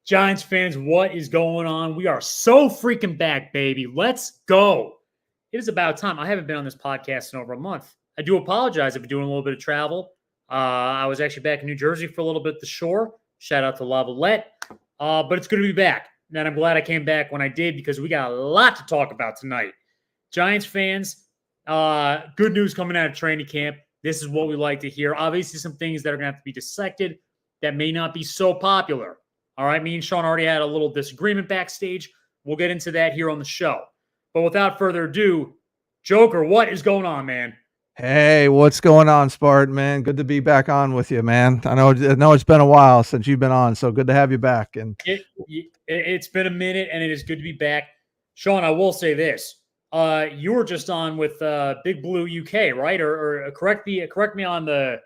Giants fans, what is going on? We are so freaking back, baby. Let's go. It is about time. I haven't been on this podcast in over a month. I do apologize. I've been doing a little bit of travel. I was actually back in New Jersey for a little bit at the shore. Shout out to Lavalette. But it's good to be back. And I'm glad I came back when I did because we got a lot to talk about tonight. Giants fans, good news coming out of training camp. This is what we like to hear. Obviously, some things that are going to have to be dissected that may not be so popular. All right, me and Sean already had a little disagreement backstage. We'll get into that here on the show. But without further ado, Joker, what is going on, man? Hey, what's going on, Spartan, man? Good to be back on with you, man. I know it's been a while since you've been on, so good to have you back. And it's been a minute, and it is good to be back. Sean, I will say this. You were just on with Big Blue UK, right? Or correct me on the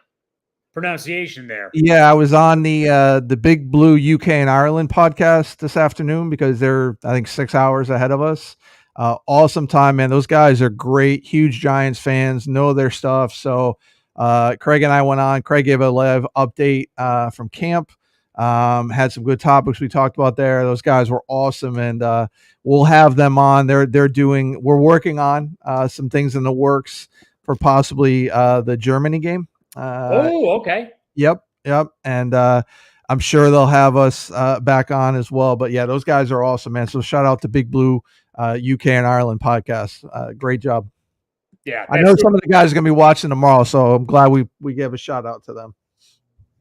pronunciation there. Yeah, I was on the Big Blue UK and Ireland podcast this afternoon because they're, I think, 6 hours ahead of us. Awesome time, man. Those guys are great, huge Giants fans, know their stuff. So Craig and I went on. Craig gave a live update from camp. Had some good topics we talked about there. Those guys were awesome, and we'll have them on. We're working on some things in the works for possibly the Germany game. Okay. Yep. And I'm sure they'll have us back on as well. But yeah, those guys are awesome, man. So shout out to Big Blue UK and Ireland podcast. Great job. Yeah, I know some of the guys are going to be watching tomorrow, so I'm glad we gave a shout out to them.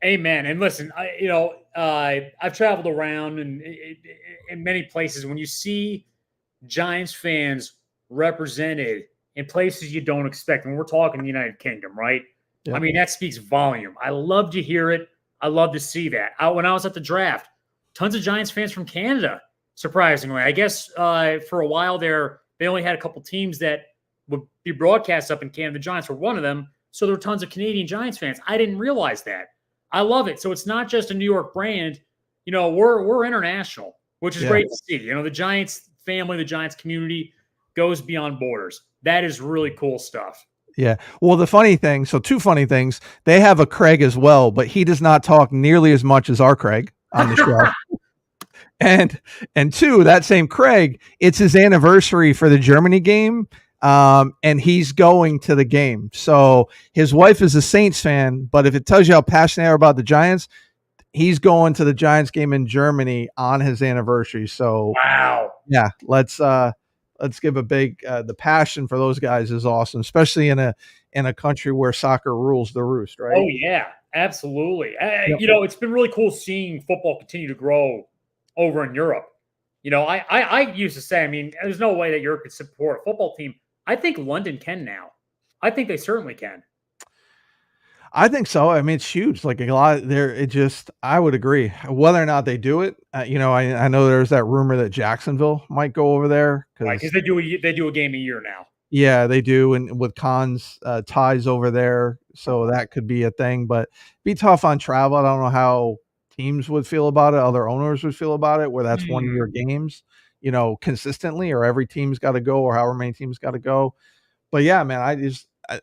Amen. And listen, I've traveled around and in many places. When you see Giants fans represented in places you don't expect, when we're talking the United Kingdom, right? Yep. I mean, that speaks volume. I love to hear it. I love to see that. When I was at the draft, tons of Giants fans from Canada, surprisingly. I guess for a while there, they only had a couple teams that would be broadcast up in Canada. The Giants were one of them. So there were tons of Canadian Giants fans. I didn't realize that. I love it. So it's not just a New York brand. You know, we're international, which is great to see. You know, the Giants family, the Giants community goes beyond borders. That is really cool stuff. Yeah. Well, the funny thing, so two funny things, they have a Craig as well, but he does not talk nearly as much as our Craig on the show. And two, that same Craig, it's his anniversary for the Germany game. And he's going to the game. So his wife is a Saints fan, but if it tells you how passionate they are about the Giants, he's going to the Giants game in Germany on his anniversary. So wow. Yeah, let's give a big the passion for those guys is awesome, especially in a country where soccer rules the roost, right? Oh yeah, absolutely. Yep. You know, it's been really cool seeing football continue to grow over in Europe. You know, I used to say, I mean, there's no way that Europe could support a football team. I think London can now. I think they certainly can. I think so. I mean, it's huge. Like a lot there. I would agree. Whether or not they do it, I know there's that rumor that Jacksonville might go over there because they do a game a year now. Yeah, they do, and with Khan's ties over there, so that could be a thing. But be tough on travel. I don't know how teams would feel about it. Other owners would feel about it. Where that's one of your games, consistently, or every team's got to go, or however many teams got to go. But yeah, man,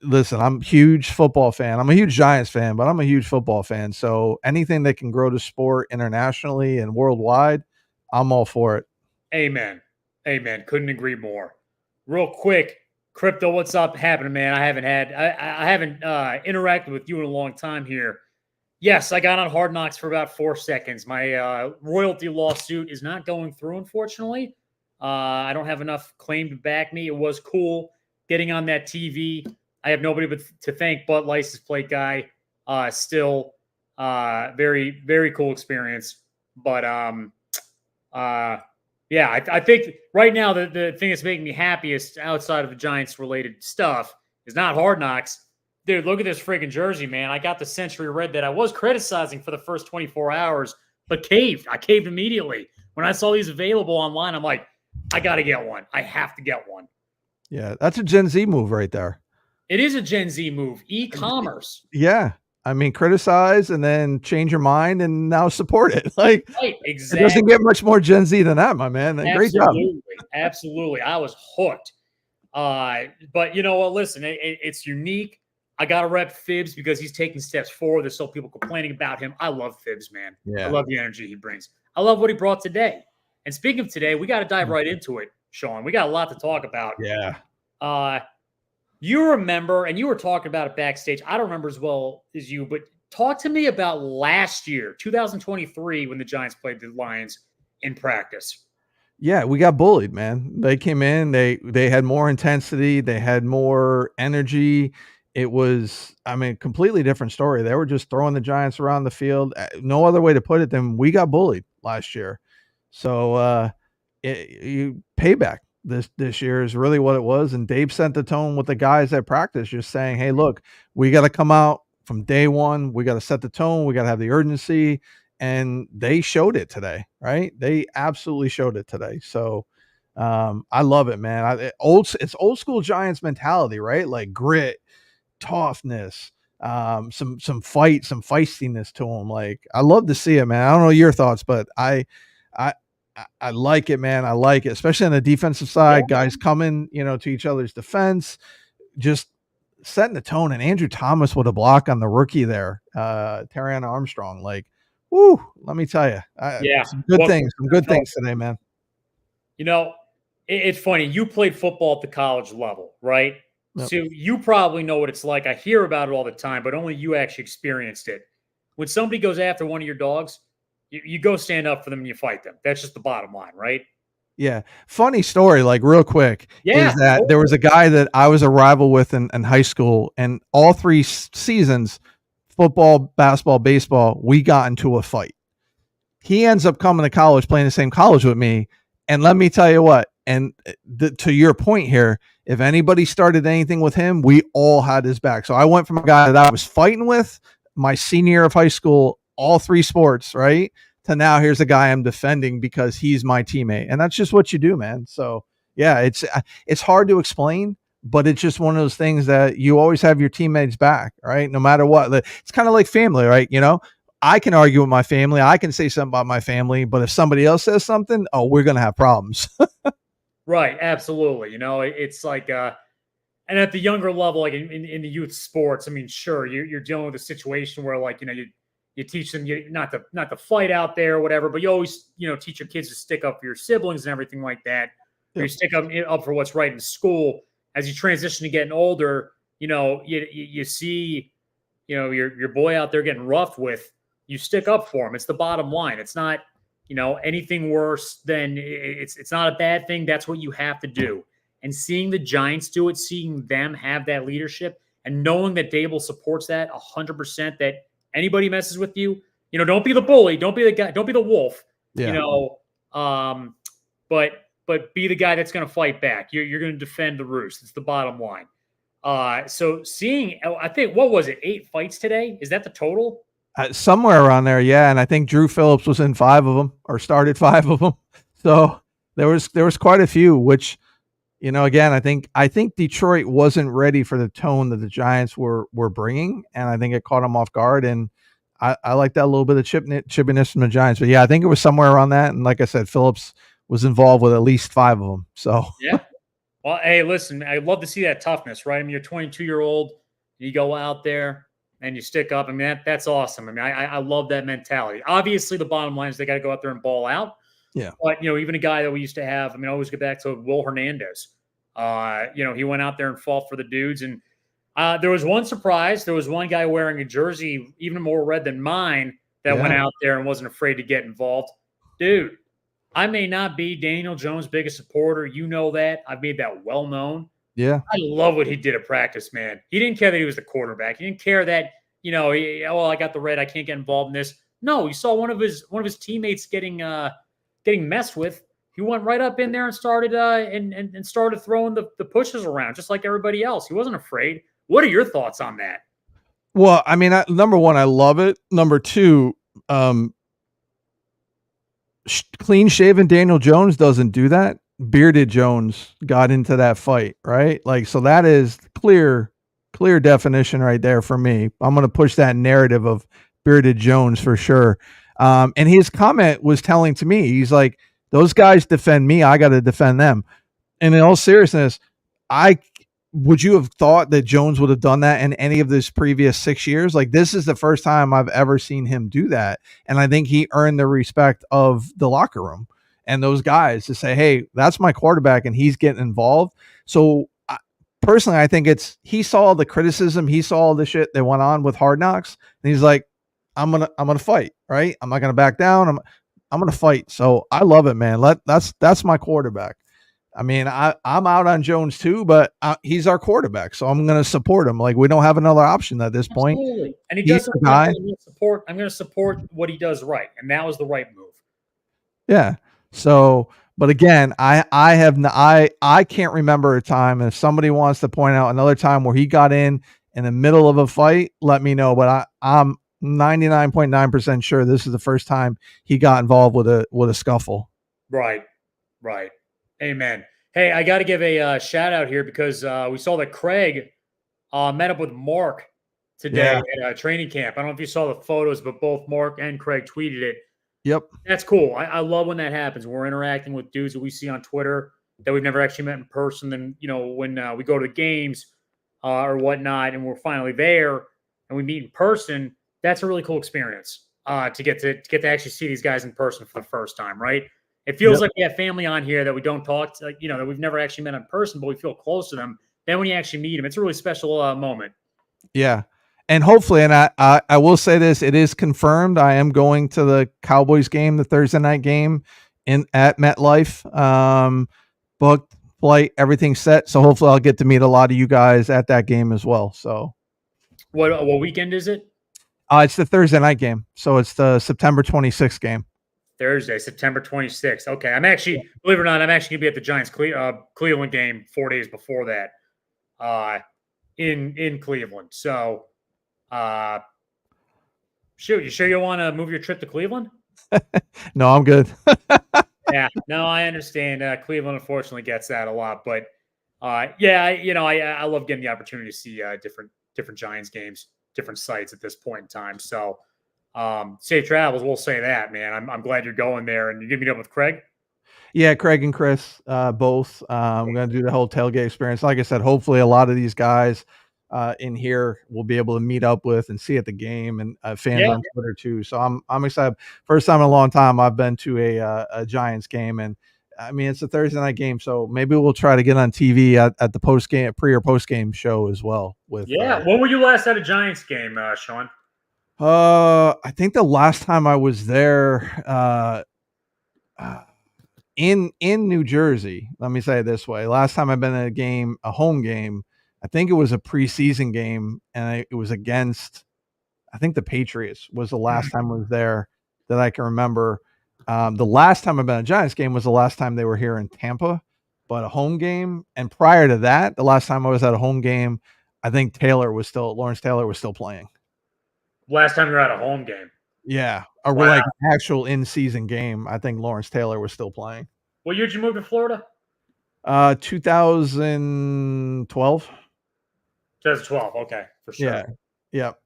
listen, I'm a huge football fan. I'm a huge Giants fan, but I'm a huge football fan. So anything that can grow the sport internationally and worldwide, I'm all for it. Amen. Couldn't agree more. Real quick, Crypto, what's up happening, man? I haven't interacted with you in a long time here. Yes, I got on Hard Knocks for about 4 seconds. My royalty lawsuit is not going through, unfortunately. I don't have enough claim to back me. It was cool getting on that TV. I have nobody but to thank but license plate guy. Still, very, very cool experience. But yeah, I think right now the thing that's making me happiest outside of the Giants related stuff is not Hard Knocks. Dude, look at this freaking jersey, man. I got the Century Red that I was criticizing for the first 24 hours, but caved. I caved immediately. When I saw these available online, I'm like, I got to get one. I have to get one. Yeah, that's a Gen Z move right there. It is a Gen Z move. E-commerce. Yeah. I mean, criticize and then change your mind and now support it. Like, right, exactly. It doesn't get much more Gen Z than that, my man. Great job. Absolutely. I was hooked. But you know what? Listen, it's unique. I got to rep Phibbs because he's taking steps forward. There's still people complaining about him. I love Phibbs, man. Yeah. I love the energy he brings. I love what he brought today. And speaking of today, we got to dive right into it, Sean. We got a lot to talk about. Yeah. You remember, and you were talking about it backstage. I don't remember as well as you, but talk to me about last year, 2023, when the Giants played the Lions in practice. Yeah, we got bullied, man. They came in, they had more intensity, they had more energy. It was, I mean, completely different story. They were just throwing the Giants around the field. No other way to put it than we got bullied last year. So payback this year is really what it was. And Dave set the tone with the guys at practice, just saying, "Hey, look, we got to come out from day one. We got to set the tone. We got to have the urgency." And they showed it today, right? They absolutely showed it today. So I love it, man. It's old school Giants mentality, right? Like grit, toughness, some fight, some feistiness to them. Like I love to see it, man. I don't know your thoughts, but I I like it, man. I like it, especially on the defensive side. Yeah. Guys coming, to each other's defense, just setting the tone. And Andrew Thomas with a block on the rookie there, Terrion Armstrong. Like, whoo, let me tell you, Yeah. some good things, today, man. It's funny. You played football at the college level, right? Yep. So you probably know what it's like. I hear about it all the time, but only you actually experienced it. When somebody goes after one of your dogs, you go stand up for them and you fight them. That's just the bottom line, right? Yeah. Funny story, like real quick, Yeah. is that there was a guy that I was a rival with in high school, and all 3 seasons, football, basketball, baseball, we got into a fight. He ends up coming to college, playing the same college with me. And let me tell you what, and to your point here, if anybody started anything with him, we all had his back. So I went from a guy that I was fighting with my senior year of high school, all 3 sports, right? To now here's a guy I'm defending because he's my teammate. And that's just what you do, man. So yeah, it's hard to explain, but it's just one of those things that you always have your teammates back, right? No matter what. It's kind of like family, right? I can argue with my family. I can say something about my family, but if somebody else says something, oh, we're going to have problems. Right. Absolutely. It's like, and at the younger level, like in the youth sports, I mean, sure, you're dealing with a situation where, like, you teach them not to fight out there or whatever, but you always, teach your kids to stick up for your siblings and everything like that. Or you stick up for what's right in school. As you transition to getting older, you see, your boy out there getting roughed with, you stick up for him. It's the bottom line. It's not, anything worse than it's not a bad thing. That's what you have to do. And seeing the Giants do it, seeing them have that leadership, and knowing that Dable supports that 100%, that anybody messes with you, don't be the bully, don't be the guy, don't be the wolf, but be the guy that's going to fight back. You're going to defend the roost. It's the bottom line. So seeing, I think, what was it, 8 fights today? Is that the total? Somewhere around there, yeah. And I think Drew Phillips was in 5 of them, or started 5 of them. So there was quite a few, which, again, I think Detroit wasn't ready for the tone that the Giants were bringing, and I think it caught them off guard. And I like that little bit of chippiness from the Giants. But yeah, I think it was somewhere around that. And like I said, Phillips was involved with at least 5 of them. So yeah. Well, hey, listen, I'd love to see that toughness, right? I mean, you're 22-year-old, you go out there and you stick up. I mean, that's awesome. I mean, I love that mentality. Obviously, the bottom line is they got to go out there and ball out. Yeah. But, even a guy that we used to have, I mean, I always get back to Will Hernandez. He went out there and fought for the dudes. And there was one surprise. There was one guy wearing a jersey even more red than mine that went out there and wasn't afraid to get involved. Dude, I may not be Daniel Jones' biggest supporter. You know that. I've made that well known. Yeah. I love what he did at practice, man. He didn't care that he was the quarterback. He didn't care that, I got the red, I can't get involved in this. No, he saw one of his teammates getting messed with. He went right up in there and started and started throwing the pushes around just like everybody else. He wasn't afraid. What are your thoughts on that? Well, I mean, number one, I love it. Number two, clean shaven Daniel Jones doesn't do that. Bearded Jones got into that fight, right? Like, so that is clear definition right there for me. I'm going to push that narrative of Bearded Jones for sure. And his comment was telling to me, he's like, those guys defend me, I got to defend them. And in all seriousness, would you have thought that Jones would have done that in any of his previous 6 years? Like, this is the first time I've ever seen him do that. And I think he earned the respect of the locker room and those guys to say, hey, that's my quarterback and he's getting involved. So personally, I think he saw the criticism, he saw the shit that went on with Hard Knocks, and he's like, I'm gonna fight, right? I'm not gonna back down. I'm gonna fight. So I love it, man. That's my quarterback. I mean, I'm out on Jones too, but he's our quarterback, so I'm going to support him. Like, we don't have another option at this point. Absolutely. And he He's does the guy. I'm going to support what he does right, and that was the right move. Yeah. So, but again, I can't remember a time. If somebody wants to point out another time where he got in the middle of a fight, let me know. But I'm 99.9% sure this is the first time he got involved with a scuffle. Right. Amen. Hey, I got to give a shout out here because we saw that Craig met up with Mark today at a training camp. I don't know if you saw the photos, but both Mark and Craig tweeted it. Yep. That's cool. I love when that happens. We're interacting with dudes that we see on Twitter that we've never actually met in person. And, when we go to the games or whatnot, and we're finally there and we meet in person, that's a really cool experience to get to actually see these guys in person for the first time, right? It feels like we have family on here that we don't talk to, that we've never actually met in person, but we feel close to them. Then when you actually meet them, it's a really special moment. Yeah. And hopefully, and I will say this, it is confirmed. I am going to the Cowboys game, the Thursday night game at MetLife. Booked, flight, everything's set. So hopefully I'll get to meet a lot of you guys at that game as well. So what weekend is it? It's the Thursday night game. So it's the September 26th game. Thursday, September 26th. Okay. I'm actually, believe it or not, I'm actually going to be at the Giants Cleveland game 4 days before that in Cleveland. So, shoot, you sure you want to move your trip to Cleveland? No, I'm good. Yeah, no, I understand. Cleveland unfortunately gets that a lot, but I love getting the opportunity to see different Giants games, different sites at this point in time. So, safe travels. We'll say that, man. I'm glad you're going there, and you're gonna meet up with Craig. Yeah, Craig and Chris, both. I'm going to do the whole tailgate experience. Like I said, hopefully a lot of these guys in here will be able to meet up with and see at the game, and fans on Twitter too. So I'm excited. First time in a long time I've been to a Giants game, and I mean it's a Thursday night game, so maybe we'll try to get on TV at the post game, pre or post game show as well. With when were you last at a Giants game, Sean? I think the last time I was there, in New Jersey, let me say it this way. Last time I've been at a home game, I think it was a preseason game, and it was against, I think the Patriots was the last time I was there that I can remember. The last time I've been at a Giants game was the last time they were here in Tampa, but a home game. And prior to that, the last time I was at a home game, I think Lawrence Taylor was still playing. Last time you were at a home game? Yeah. Like an actual in-season game. I think Lawrence Taylor was still playing. What year did you move to Florida? 2012. 2012. Okay, for sure. Yeah. Yep.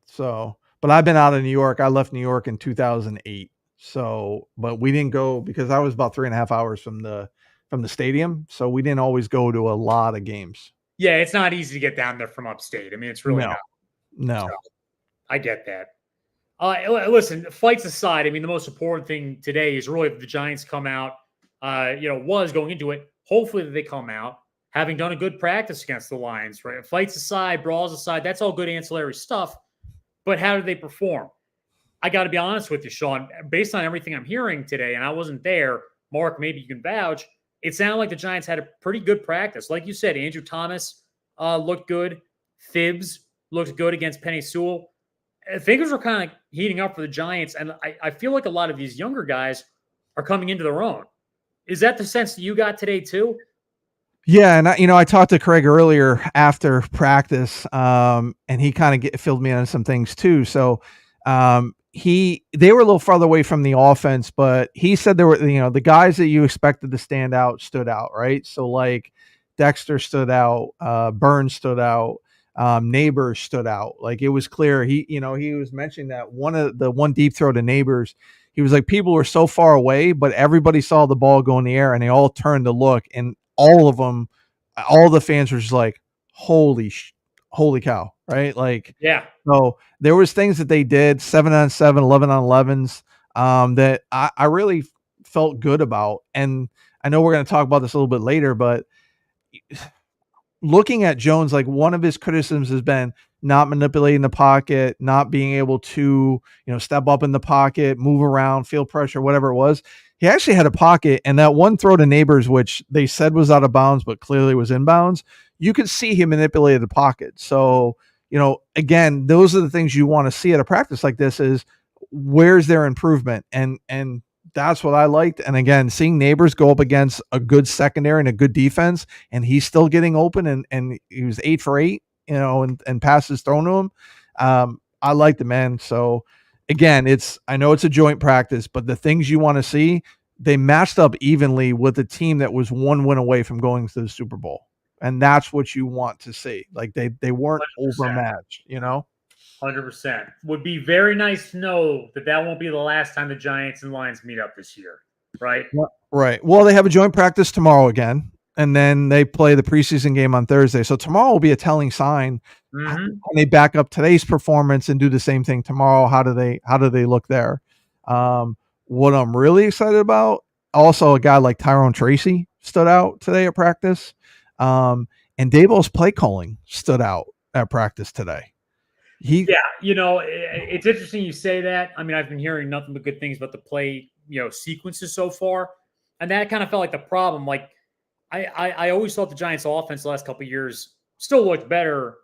So, but I've been out of New York. I left New York in 2008. So, but we didn't go because I was about 3.5 hours from the stadium. So we didn't always go to a lot of games. Yeah, it's not easy to get down there from upstate. I mean, it's really not. No. So, I get that. Listen, fights aside, I mean, the most important thing today is really that the Giants come out, was going into it. Hopefully that they come out having done a good practice against the Lions, right? Fights aside, brawls aside, that's all good ancillary stuff. But how did they perform? I got to be honest with you, Sean, based on everything I'm hearing today, and I wasn't there, Mark, maybe you can vouch, it sounded like the Giants had a pretty good practice. Like you said, Andrew Thomas looked good. Phibbs looked good against Penei Sewell. Things were kind of heating up for the Giants, and I feel like a lot of these younger guys are coming into their own. Is that the sense that you got today too? Yeah, and I talked to Craig earlier after practice, and he kind of filled me in on some things too. So they were a little farther away from the offense, but he said there were the guys that you expected to stand out stood out, right? So like Dexter stood out, Burns stood out. Nabers stood out. Like it was clear. He was mentioning that one deep throw to Nabers. He was like, people were so far away, but everybody saw the ball go in the air and they all turned to look, and all of them, all the fans were just like, holy cow, right? Like, Yeah. so there was things that they did 7-on-7, 11-on-11s, that I really felt good about. And I know we're going to talk about this a little bit later, but looking at Jones, like one of his criticisms has been not manipulating the pocket, not being able to, step up in the pocket, move around, feel pressure, whatever it was. He actually had a pocket, and that one throw to Nabers, which they said was out of bounds, but clearly was inbounds, you could see he manipulated the pocket. So, again, those are the things you want to see at a practice like this is where's their improvement? And that's what I liked. And again, seeing Nabers go up against a good secondary and a good defense, and he's still getting open, and he was 8 for 8, and passes thrown to him. I like the man. So again, I know it's a joint practice, but the things you want to see, they matched up evenly with a team that was one win away from going to the Super Bowl. And that's what you want to see. Like they weren't 100%. overmatched, 100%. Would be very nice to know that won't be the last time the Giants and Lions meet up this year, right? Right. Well, they have a joint practice tomorrow again, and then they play the preseason game on Thursday. So tomorrow will be a telling sign. Can they back up today's performance and do the same thing tomorrow? How do they look there? What I'm really excited about, also a guy like Tyrone Tracy stood out today at practice. And Daboll's play calling stood out at practice today. It's interesting you say that. I mean, I've been hearing nothing but good things about the play, sequences so far, and that kind of felt like the problem. Like, I always thought the Giants' offense the last couple of years still looked better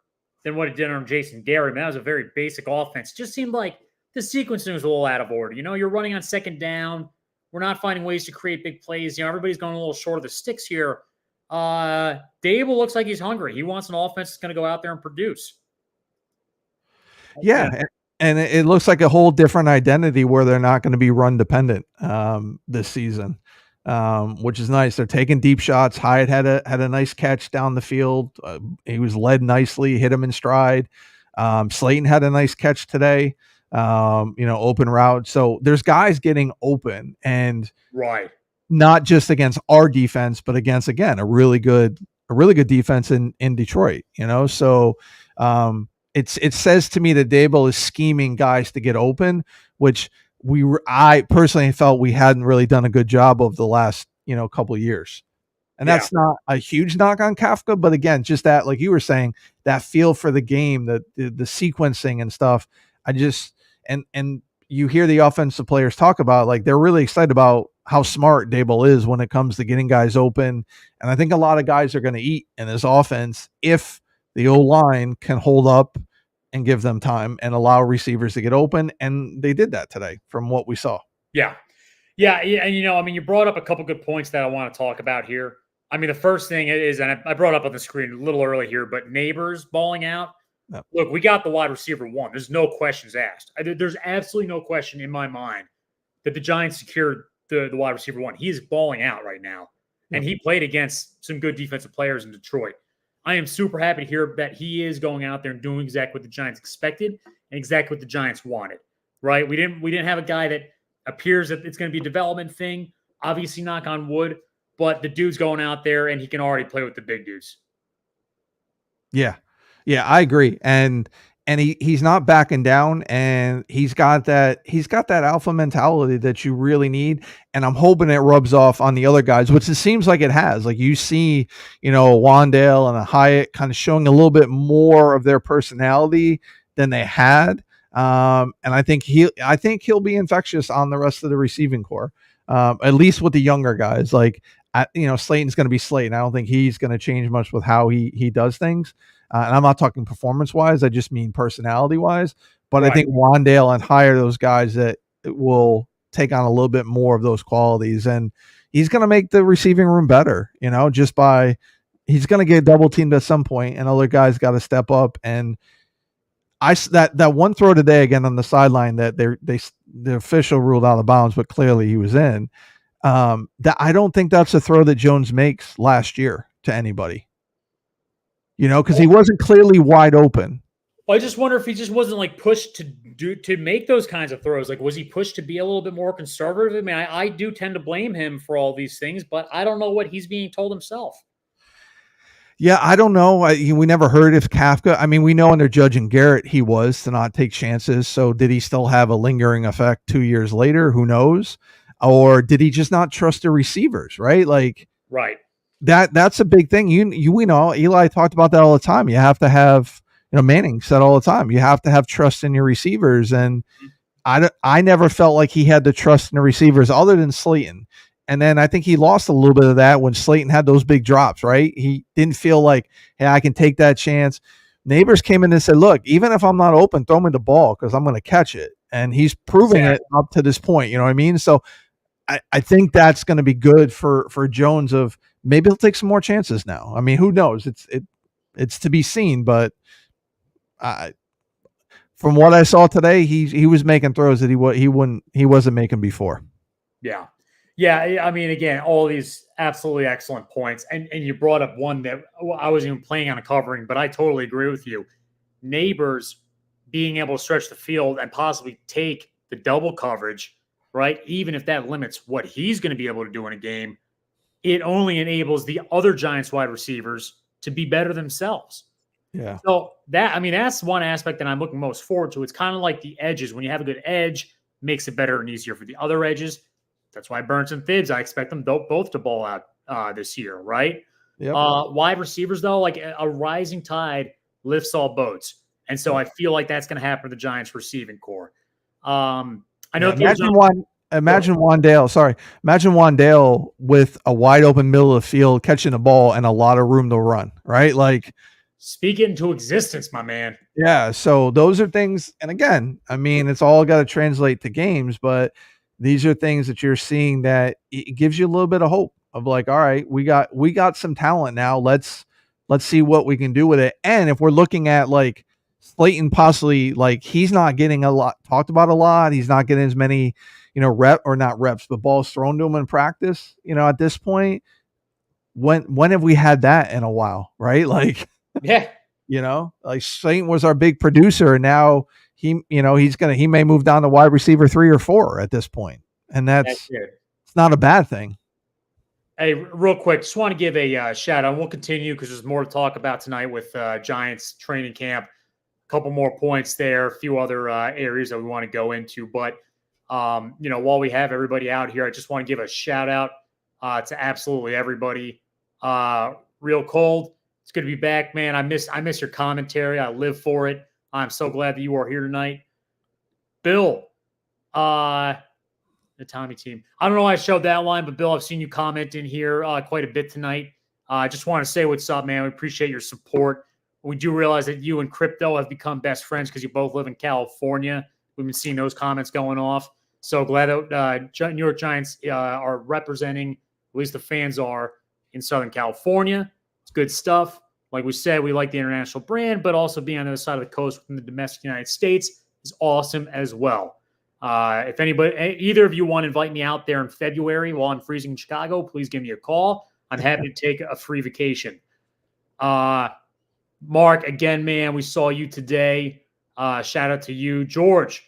than what it did on Jason Garrett. Man, that was a very basic offense. It just seemed like the sequencing was a little out of order. You're running on second down. We're not finding ways to create big plays. Everybody's going a little short of the sticks here. Dable looks like he's hungry. He wants an offense that's going to go out there and produce. Yeah, and it looks like a whole different identity where they're not going to be run dependent this season, which is nice. They're taking deep shots. Hyatt had a nice catch down the field. He was led nicely, hit him in stride. Slayton had a nice catch today. Open route. So there's guys getting open, and right, not just against our defense, but against, again, a really good defense in Detroit. So it says to me that Daboll is scheming guys to get open, which I personally felt we hadn't really done a good job of the last couple of years. And that's not a huge knock on Kafka, but again, just that, like you were saying, that feel for the game, the sequencing and stuff. I just and you hear the offensive players talk about, like, they're really excited about how smart Daboll is when it comes to getting guys open. And I think a lot of guys are going to eat in this offense if the O-line can hold up and give them time and allow receivers to get open. And they did that today from what we saw. Yeah. And, you brought up a couple good points that I want to talk about here. I mean, the first thing is, and I brought up on the screen a little early here, but Nabers balling out. Yep. Look, we got the wide receiver one. There's no questions asked. There's absolutely no question in my mind that the Giants secured the wide receiver one. He is balling out right now. Yep. And he played against some good defensive players in Detroit. I am super happy to hear that he is going out there and doing exactly what the Giants expected and exactly what the Giants wanted, right? We didn't have a guy that appears that it's going to be a development thing. Obviously, knock on wood, but the dude's going out there and he can already play with the big dudes. Yeah, I agree, and he's not backing down, and he's got that alpha mentality that you really need, and I'm hoping it rubs off on the other guys, which it seems like it has. Like, you see, Wandale and Hyatt kind of showing a little bit more of their personality than they had. And I think he'll be infectious on the rest of the receiving core, at least with the younger guys. Like, Slayton's going to be Slayton. I don't think he's going to change much with how he does things. And I'm not talking performance wise. I just mean personality wise. But right. I think Wandale and Hyatt are those guys that will take on a little bit more of those qualities, and he's going to make the receiving room better. Just by, he's going to get double teamed at some point, and other guys got to step up. And that one throw today again on the sideline that the official ruled out of bounds, but clearly he was in. That I don't think that's a throw that Jones makes last year to anybody. Because he wasn't clearly wide open. Well, I just wonder if he just wasn't like pushed to make those kinds of throws. Like, was he pushed to be a little bit more conservative? I mean, I do tend to blame him for all these things, but I don't know what he's being told himself. Yeah, I don't know. We never heard if Kafka. I mean, we know under Judge and Garrett he was to not take chances. So did he still have a lingering effect 2 years later? Who knows? Or did he just not trust the receivers? Right, like Right. that's a big thing. We know Eli talked about that all the time. You have to have, Manning said all the time, you have to have trust in your receivers, and I never felt like he had the trust in the receivers other than Slayton. And then I think he lost a little bit of that when Slayton had those big drops, right? He didn't feel like, hey, I can take that chance. Neighbors came in and said, look, even if I'm not open, throw me the ball because I'm going to catch it. And he's proving it Exactly. up to this point. You know what I mean? So I think that's going to be good for Jones. Of maybe he'll take some more chances now. I mean, who knows? It's to be seen, but I, from what I saw today, he was making throws that he wasn't making before. Yeah. Yeah. I mean, again, all these absolutely excellent points. And you brought up one that I wasn't even planning on covering, but I totally agree with you. Neighbors being able to stretch the field and possibly take the double coverage, right? Even if that limits what he's going to be able to do in a game, it only enables the other Giants wide receivers to be better themselves. Yeah. So that's one aspect that I'm looking most forward to. It's kind of like the edges. When you have a good edge, makes it better and easier for the other edges. That's why Burns and Thibs, I expect them both to ball out this year, right? Yep. Wide receivers, though, like a rising tide lifts all boats. And so I feel like that's going to happen to the Giants receiving core. I know Yeah. there's Imagine Wandale. Sorry. Imagine Wandale with a wide open middle of the field catching the ball and a lot of room to run. Right. Like, speak it into existence, my man. yeah. So those are things. And again, I mean, it's all got to translate to games, but these are things that you're seeing that it gives you a little bit of hope of like, all right, we got some talent now. Let's see what we can do with it. And if we're looking at like Slayton possibly, like, he's not getting a lot talked about a lot. He's not getting as many, rep or not reps, but balls thrown to him in practice, at this point. When have we had that in a while? Right. Like, Yeah. Like Saint was our big producer, and now he may move down to wide receiver 3 or 4 at this point, and That's that's it. it's not a bad thing. Hey, real quick, just want to give a shout out. We'll continue because there's more to talk about tonight with Giants training camp. A couple more points there, a few other areas that we want to go into. But while we have everybody out here, I just want to give a shout out to absolutely everybody. Real cold. It's good to be back, man. I miss your commentary. I live for it. I'm so glad that you are here tonight, Bill. The Tommy team. I don't know why I showed that line, but Bill, I've seen you comment in here quite a bit tonight. I just want to say what's up, man. We appreciate your support. We do realize that you and Crypto have become best friends because you both live in California. We've been seeing those comments going off. So glad that New York Giants are representing, at least the fans are, in Southern California. It's good stuff. Like we said, we like the international brand, but also being on the other side of the coast within the domestic United States is awesome as well. If either of you want to invite me out there in February while I'm freezing in Chicago, please give me a call. I'm happy to take a free vacation. Mark, again, man, we saw you today. Shout out to you. George,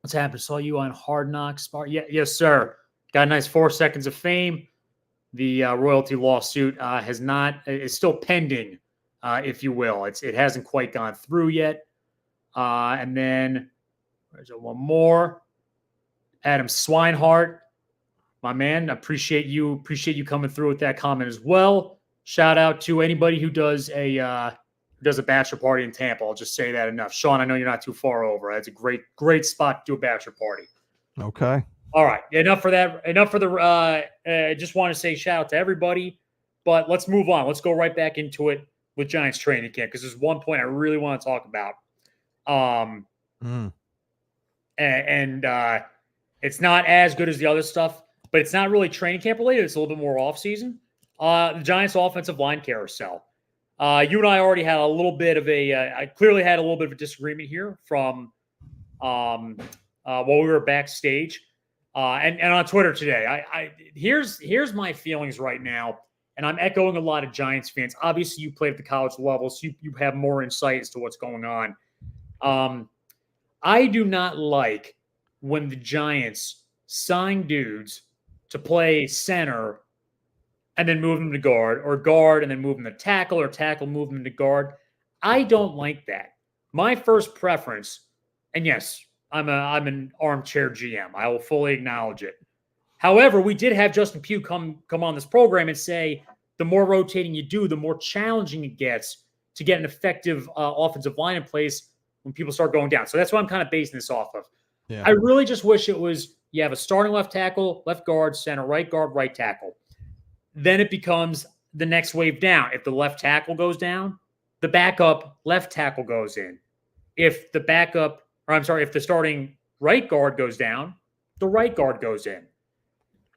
what's happened? Saw you on Hard Knocks. Yeah, yes, sir. Got a nice 4 seconds of fame. The royalty lawsuit is still pending, if you will. It hasn't quite gone through yet. And then there's one more. Adam Swinehart, my man, appreciate you coming through with that comment as well. Shout out to anybody who does a bachelor party in Tampa. I'll just say that enough. Sean, I know you're not too far over. That's a great spot to do a bachelor party. Okay. All right. Enough for that. Enough for the just want to say shout out to everybody. But let's move on. Let's go right back into it with Giants training camp because there's one point I really want to talk about. And it's not as good as the other stuff, but it's not really training camp related. It's a little bit more off season. The Giants' offensive line carousel. You and I already had a little bit of I clearly had a little bit of a disagreement here from while we were backstage and on Twitter today. Here's my feelings right now, and I'm echoing a lot of Giants fans. Obviously, you played at the college level, so you have more insight as to what's going on. I do not like when the Giants sign dudes to play center and then move him to guard, or guard and then move him to tackle, or tackle, move him to guard. I don't like that. My first preference, and yes, I'm an armchair GM. I will fully acknowledge it. However, we did have Justin Pugh come on this program and say the more rotating you do, the more challenging it gets to get an effective offensive line in place when people start going down. So that's what I'm kind of basing this off of. Yeah. I really just wish it was you have a starting left tackle, left guard, center, right guard, right tackle. Then it becomes the next wave down. If the left tackle goes down, the backup left tackle goes in. If the starting right guard goes down, the right guard goes in.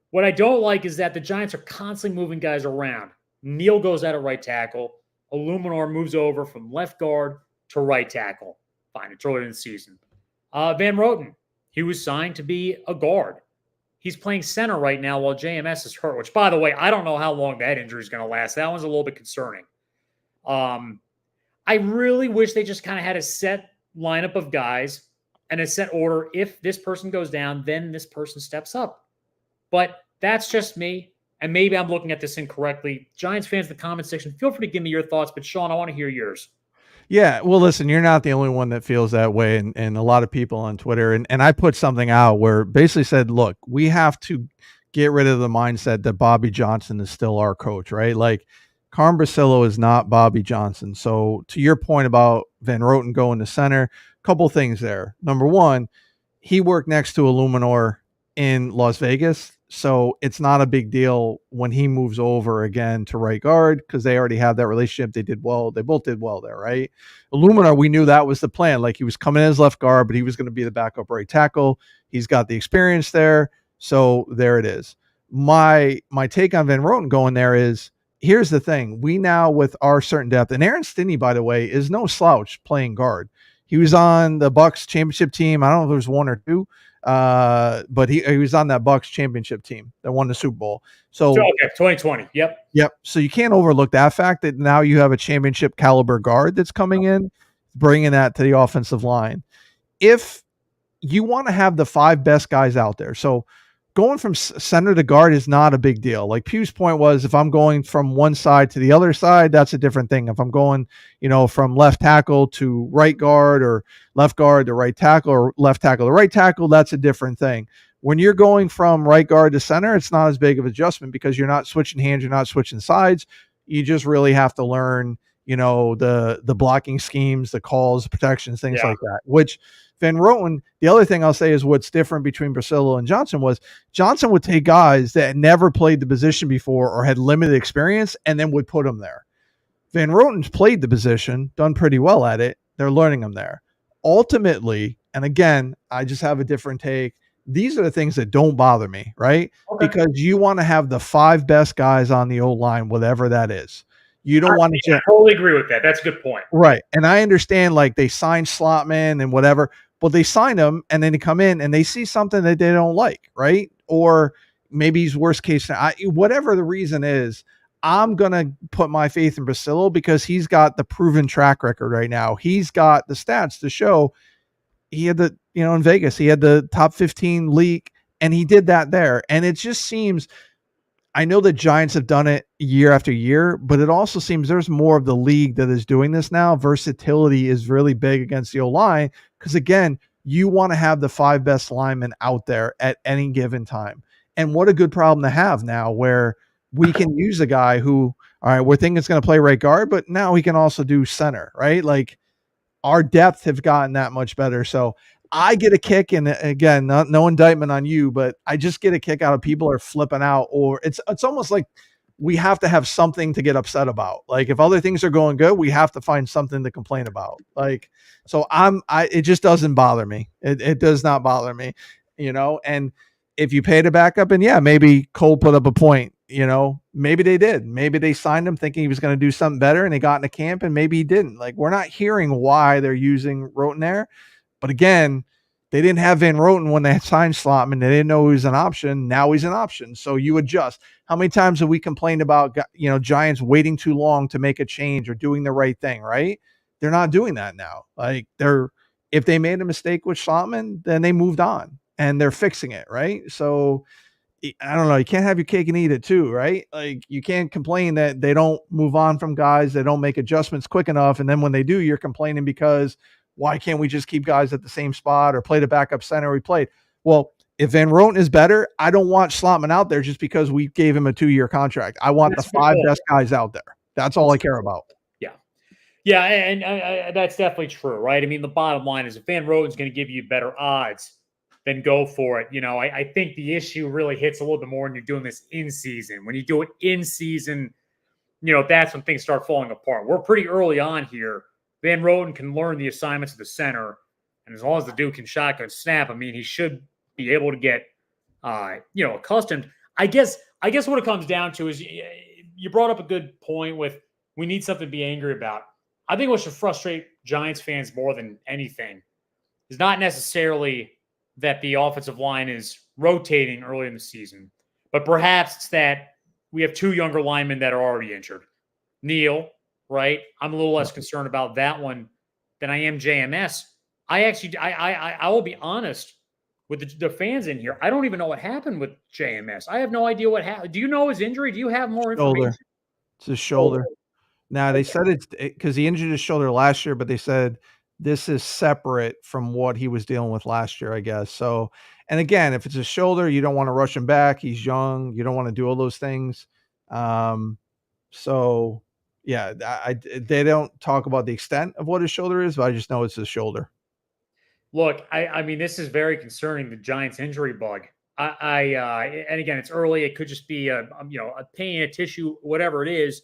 What I don't like is that the Giants are constantly moving guys around. Neal goes out of right tackle. Illuminor moves over from left guard to right tackle. Fine, it's early in the season. Van Roten, he was signed to be a guard. He's playing center right now while JMS is hurt, which, by the way, I don't know how long that injury is going to last. That one's a little bit concerning. I really wish they just kind of had a set lineup of guys and a set order. If this person goes down, then this person steps up. But that's just me, and maybe I'm looking at this incorrectly. Giants fans in the comment section, feel free to give me your thoughts, but Sean, I want to hear yours. Yeah, well, listen, you're not the only one that feels that way, and a lot of people on Twitter. And I put something out where basically said, look, we have to get rid of the mindset that Bobby Johnson is still our coach, right? Like, Carm Brasillo is not Bobby Johnson. So to your point about Van Roten going to center, a couple things there. Number one, he worked next to Illuminor in Las Vegas. So it's not a big deal when he moves over again to right guard because they already have that relationship. They did well. They both did well there, right? Illuminor, we knew that was the plan. Like, he was coming in as left guard, but he was going to be the backup right tackle. He's got the experience there. So there it is. My take on Van Roten going there is, here's the thing. We now, with our certain depth, and Aaron Stinney, by the way, is no slouch playing guard. He was on the Bucs championship team. I don't know if there was one or two. But he was on that Bucs championship team that won the Super Bowl. So okay, 2020. Yep. So you can't overlook that fact that now you have a championship caliber guard that's coming in, bringing that to the offensive line. If you want to have the 5 best guys out there, so going from center to guard is not a big deal. Like Pugh's point was, if I'm going from one side to the other side, that's a different thing. If I'm going, from left tackle to right guard, or left guard to right tackle, or left tackle to right tackle, that's a different thing. When you're going from right guard to center, it's not as big of an adjustment because you're not switching hands, you're not switching sides. You just really have to learn, the blocking schemes, the calls, protections, things like that, which Van Roten, the other thing I'll say is what's different between Brasillo and Johnson was Johnson would take guys that had never played the position before or had limited experience and then would put them there. Van Roten's played the position, done pretty well at it. They're learning them there. Ultimately, and again, I just have a different take. These are the things that don't bother me, right? Okay. Because you want to have the 5 best guys on the O-line, whatever that is. You don't want to. I totally agree with that. That's a good point. Right. And I understand, like, they signed Slotman and whatever. Well, they sign them and then they come in and they see something that they don't like, right? Or maybe he's worst case. Whatever the reason is, I'm going to put my faith in Brasillo because he's got the proven track record right now. He's got the stats to show he had the, in Vegas, he had the top 15 league and he did that there. And it just seems, I know the Giants have done it year after year, but it also seems there's more of the league that is doing this now. Versatility is really big against the O-line because, again, you want to have the 5 best linemen out there at any given time. And what a good problem to have now where we can use a guy who, all right, we're thinking it's going to play right guard, but now he can also do center, right? Like, our depth have gotten that much better. So I get a kick, and again, no indictment on you, but I just get a kick out of people are flipping out, or it's almost like we have to have something to get upset about. Like, if other things are going good, we have to find something to complain about. Like, so it just doesn't bother me. It does not bother me, and if you pay the backup, and maybe Cole put up a point, maybe they did. Maybe they signed him thinking he was going to do something better and they got into camp and maybe he didn't. Like, we're not hearing why they're using Roten there. But again, they didn't have Van Roten when they signed Slotman. They didn't know he was an option. Now he's an option. So you adjust. How many times have we complained about, Giants waiting too long to make a change or doing the right thing, right? They're not doing that now. Like, if they made a mistake with Slotman, then they moved on and they're fixing it, right? So I don't know. You can't have your cake and eat it too, right? Like you can't complain that they don't move on from guys, they don't make adjustments quick enough, and then when they do, you're complaining because why can't we just keep guys at the same spot or play the backup center we played? Well, if Van Roten is better, I don't want Slotman out there just because we gave him a 2-year contract. I want That's the a good 5 point. best guys out there. That's all I care about. Yeah. Yeah, and that's definitely true, right? I mean, the bottom line is if Van Roten's going to give you better odds, then go for it. I think the issue really hits a little bit more when you're doing this in season. When you do it in season, that's when things start falling apart. We're pretty early on here. Van Roten can learn the assignments of the center, and as long as the dude can shotgun snap, I mean, he should be able to get, accustomed. I guess what it comes down to is you brought up a good point with we need something to be angry about. I think what should frustrate Giants fans more than anything is not necessarily that the offensive line is rotating early in the season, but perhaps it's that we have 2 younger linemen that are already injured. Neal, right? I'm a little less concerned about that one than I am JMS. I will be honest with the fans in here. I don't even know what happened with JMS. I have no idea what happened. Do you know his injury? Do you have more information? Shoulder. It's his shoulder. Now they said it's because he injured his shoulder last year, but they said this is separate from what he was dealing with last year, I guess. So, and again, if it's a shoulder, you don't want to rush him back. He's young. You don't want to do all those things. So yeah, they don't talk about the extent of what his shoulder is, but I just know it's his shoulder. Look, I mean, this is very concerning. The Giants' injury bug. And again, it's early. It could just be a pain, a tissue, whatever it is.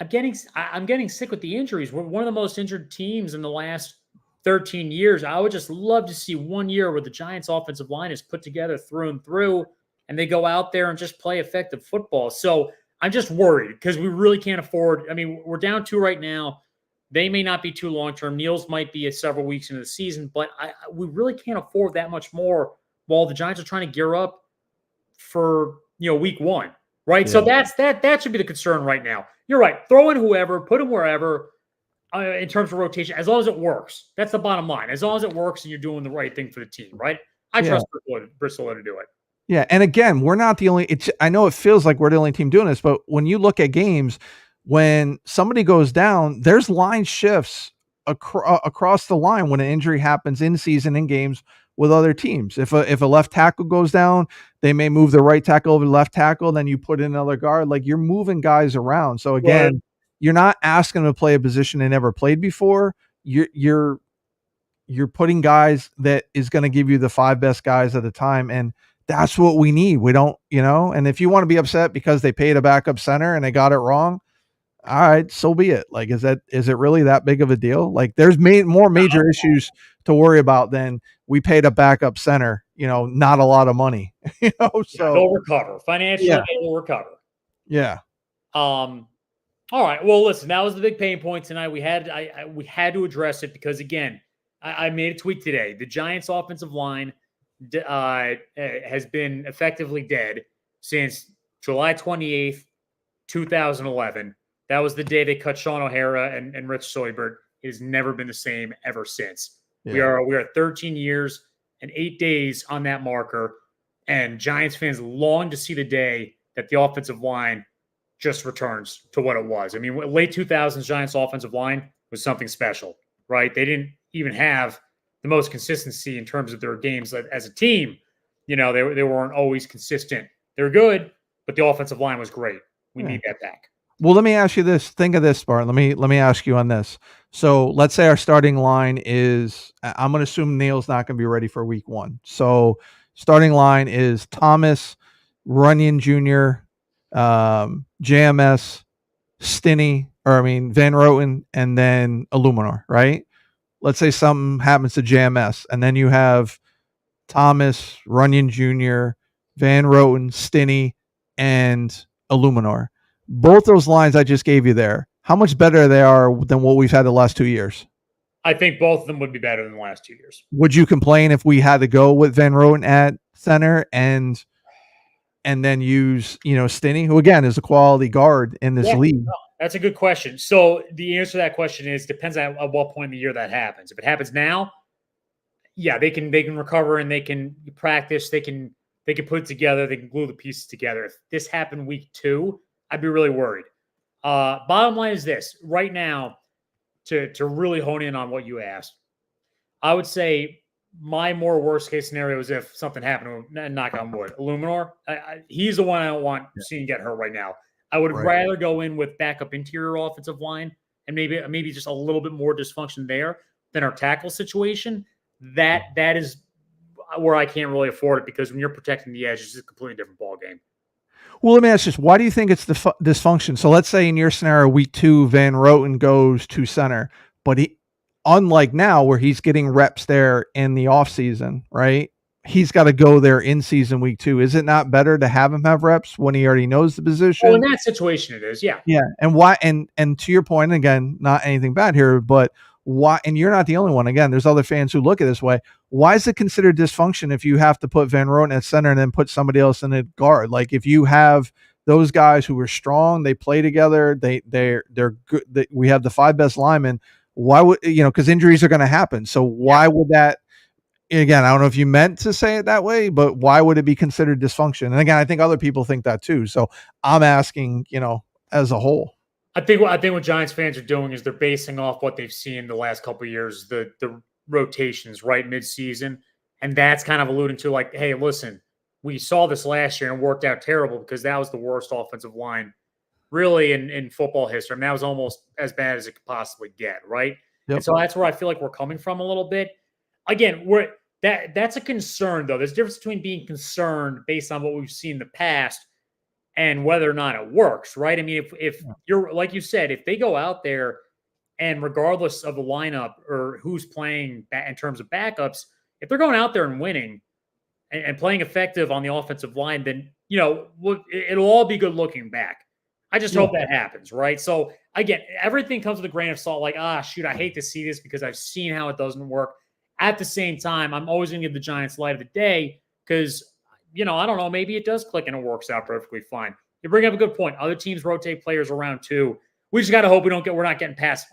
I'm getting sick with the injuries. We're one of the most injured teams in the last 13 years. I would just love to see 1 year where the Giants' offensive line is put together through and through, and they go out there and just play effective football. So I'm just worried because we really can't afford. I mean, we're down 2 right now. They may not be too long term. Neal's might be several weeks into the season, but we really can't afford that much more while the Giants are trying to gear up for week 1, right? Yeah. So that should be the concern right now. You're right. Throw in whoever, put him wherever in terms of rotation, as long as it works. That's the bottom line. As long as it works and you're doing the right thing for the team, right? I trust Bristol to do it. Yeah, and again, we're not the only. I know it feels like we're the only team doing this, but when you look at games, when somebody goes down, there's line shifts across the line when an injury happens in season in games with other teams. If a left tackle goes down, they may move the right tackle over the left tackle, then you put in another guard. Like you're moving guys around. So again, you're not asking them to play a position they never played before. You're putting guys that is going to give you the 5 best guys at a time, and that's what we need. We don't, and if you want to be upset because they paid a backup center and they got it wrong, all right, so be it. Like, is it really that big of a deal? Like there's more major issues to worry about than we paid a backup center, not a lot of money, so they'll recover financially. Yeah. They will recover. Yeah. All right. Well, listen, that was the big pain point tonight. We had to address it because again, I made a tweet today. The Giants' offensive line has been effectively dead since July 28th, 2011. That was the day they cut Sean O'Hara and Rich Soibert. It has never been the same ever since. Yeah. We are 13 years and 8 days on that marker, and Giants fans long to see the day that the offensive line just returns to what it was. I mean, late 2000s Giants offensive line was something special, right? They didn't even have the most consistency in terms of their games as a team. They weren't always consistent. They were good, but the offensive line was great. We need that back. Well, let me ask you this. Think of this, Bart. Let me ask you on this. So let's say our starting line is, I'm going to assume Neal's not going to be ready for week 1. So starting line is Thomas, Runyon Jr., JMS, Van Roten, and then Illuminor, right? Let's say something happens to JMS, and then you have Thomas, Runyon Jr., Van Roten, Stinney, and Illuminor. Both those lines I just gave you there, how much better they are than what we've had the last 2 years? I think both of them would be better than the last 2 years. Would you complain if we had to go with Van Roten at center and then use, Stinney, who again is a quality guard in this league? No, that's a good question. So the answer to that question is depends on at what point in the year that happens. If it happens now, yeah, they can recover and they can practice. They can they can put it together, they can glue the pieces together. If this happened week 2, I'd be really worried. Bottom line is this: right now, to really hone in on what you asked, I would say my more worst case scenario is if something happened to him, knock on wood. Illuminor, he's the one I don't want seeing get hurt right now. I would rather go in with backup interior offensive line and maybe just a little bit more dysfunction there than our tackle situation. That is where I can't really afford it, because when you're protecting the edge, it's a completely different ball game. Well, let me ask this: why do you think it's the dysfunction? So let's say in your scenario, week 2, Van Roten goes to center, but unlike now where he's getting reps there in the off season, right? He's got to go there in season week 2. Is it not better to have him have reps when he already knows the position? Well, in that situation, it is, yeah. Yeah, and why? And to your point, again, not anything bad here, but why? And you're not the only one. Again, there's other fans who look at it this way. Why is it considered dysfunction if you have to put Van Roten at center and then put somebody else in at guard? Like if you have those guys who are strong, they play together, they're good. We have the 5 best linemen. Why would because injuries are going to happen. So why would that? Again, I don't know if you meant to say it that way, but why would it be considered dysfunction? And again, I think other people think that too. So I'm asking, as a whole. I think what Giants fans are doing is they're basing off what they've seen the last couple of years, the rotations right mid-season, and that's kind of alluding to like, hey, listen, we saw this last year and it worked out terrible because that was the worst offensive line really in football history. I mean, that was almost as bad as it could possibly get, right? Yep. And so that's where I feel like we're coming from a little bit. Again, that's a concern though. There's a difference between being concerned based on what we've seen in the past and whether or not it works, right? I mean, if you're like you said, if they go out there and regardless of the lineup or who's playing in terms of backups, if they're going out there and winning and playing effective on the offensive line, then it'll all be good looking back. I just hope that happens, right? So again, everything comes with a grain of salt. Like, shoot, I hate to see this because I've seen how it doesn't work. At the same time, I'm always going to give the Giants light of the day because, I don't know, maybe it does click and it works out perfectly fine. You bring up a good point. Other teams rotate players around too. We just got to hope we're not getting past,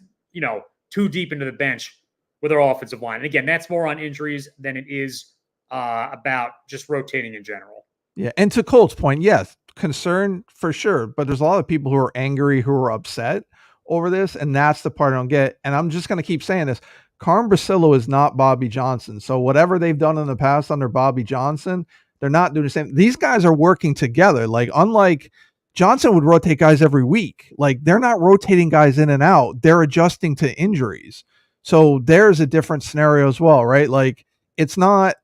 too deep into the bench with our offensive line. And again, that's more on injuries than it is about just rotating in general. Yeah. And to Colt's point, yes, concern for sure. But there's a lot of people who are angry, who are upset over this. And that's the part I don't get. And I'm just going to keep saying this. Carm Brasillo is not Bobby Johnson. So whatever they've done in the past under Bobby Johnson, they're not doing the same. These guys are working together. Like, unlike Johnson would rotate guys every week. Like, they're not rotating guys in and out. They're adjusting to injuries. So there's a different scenario as well, right? Like, it's not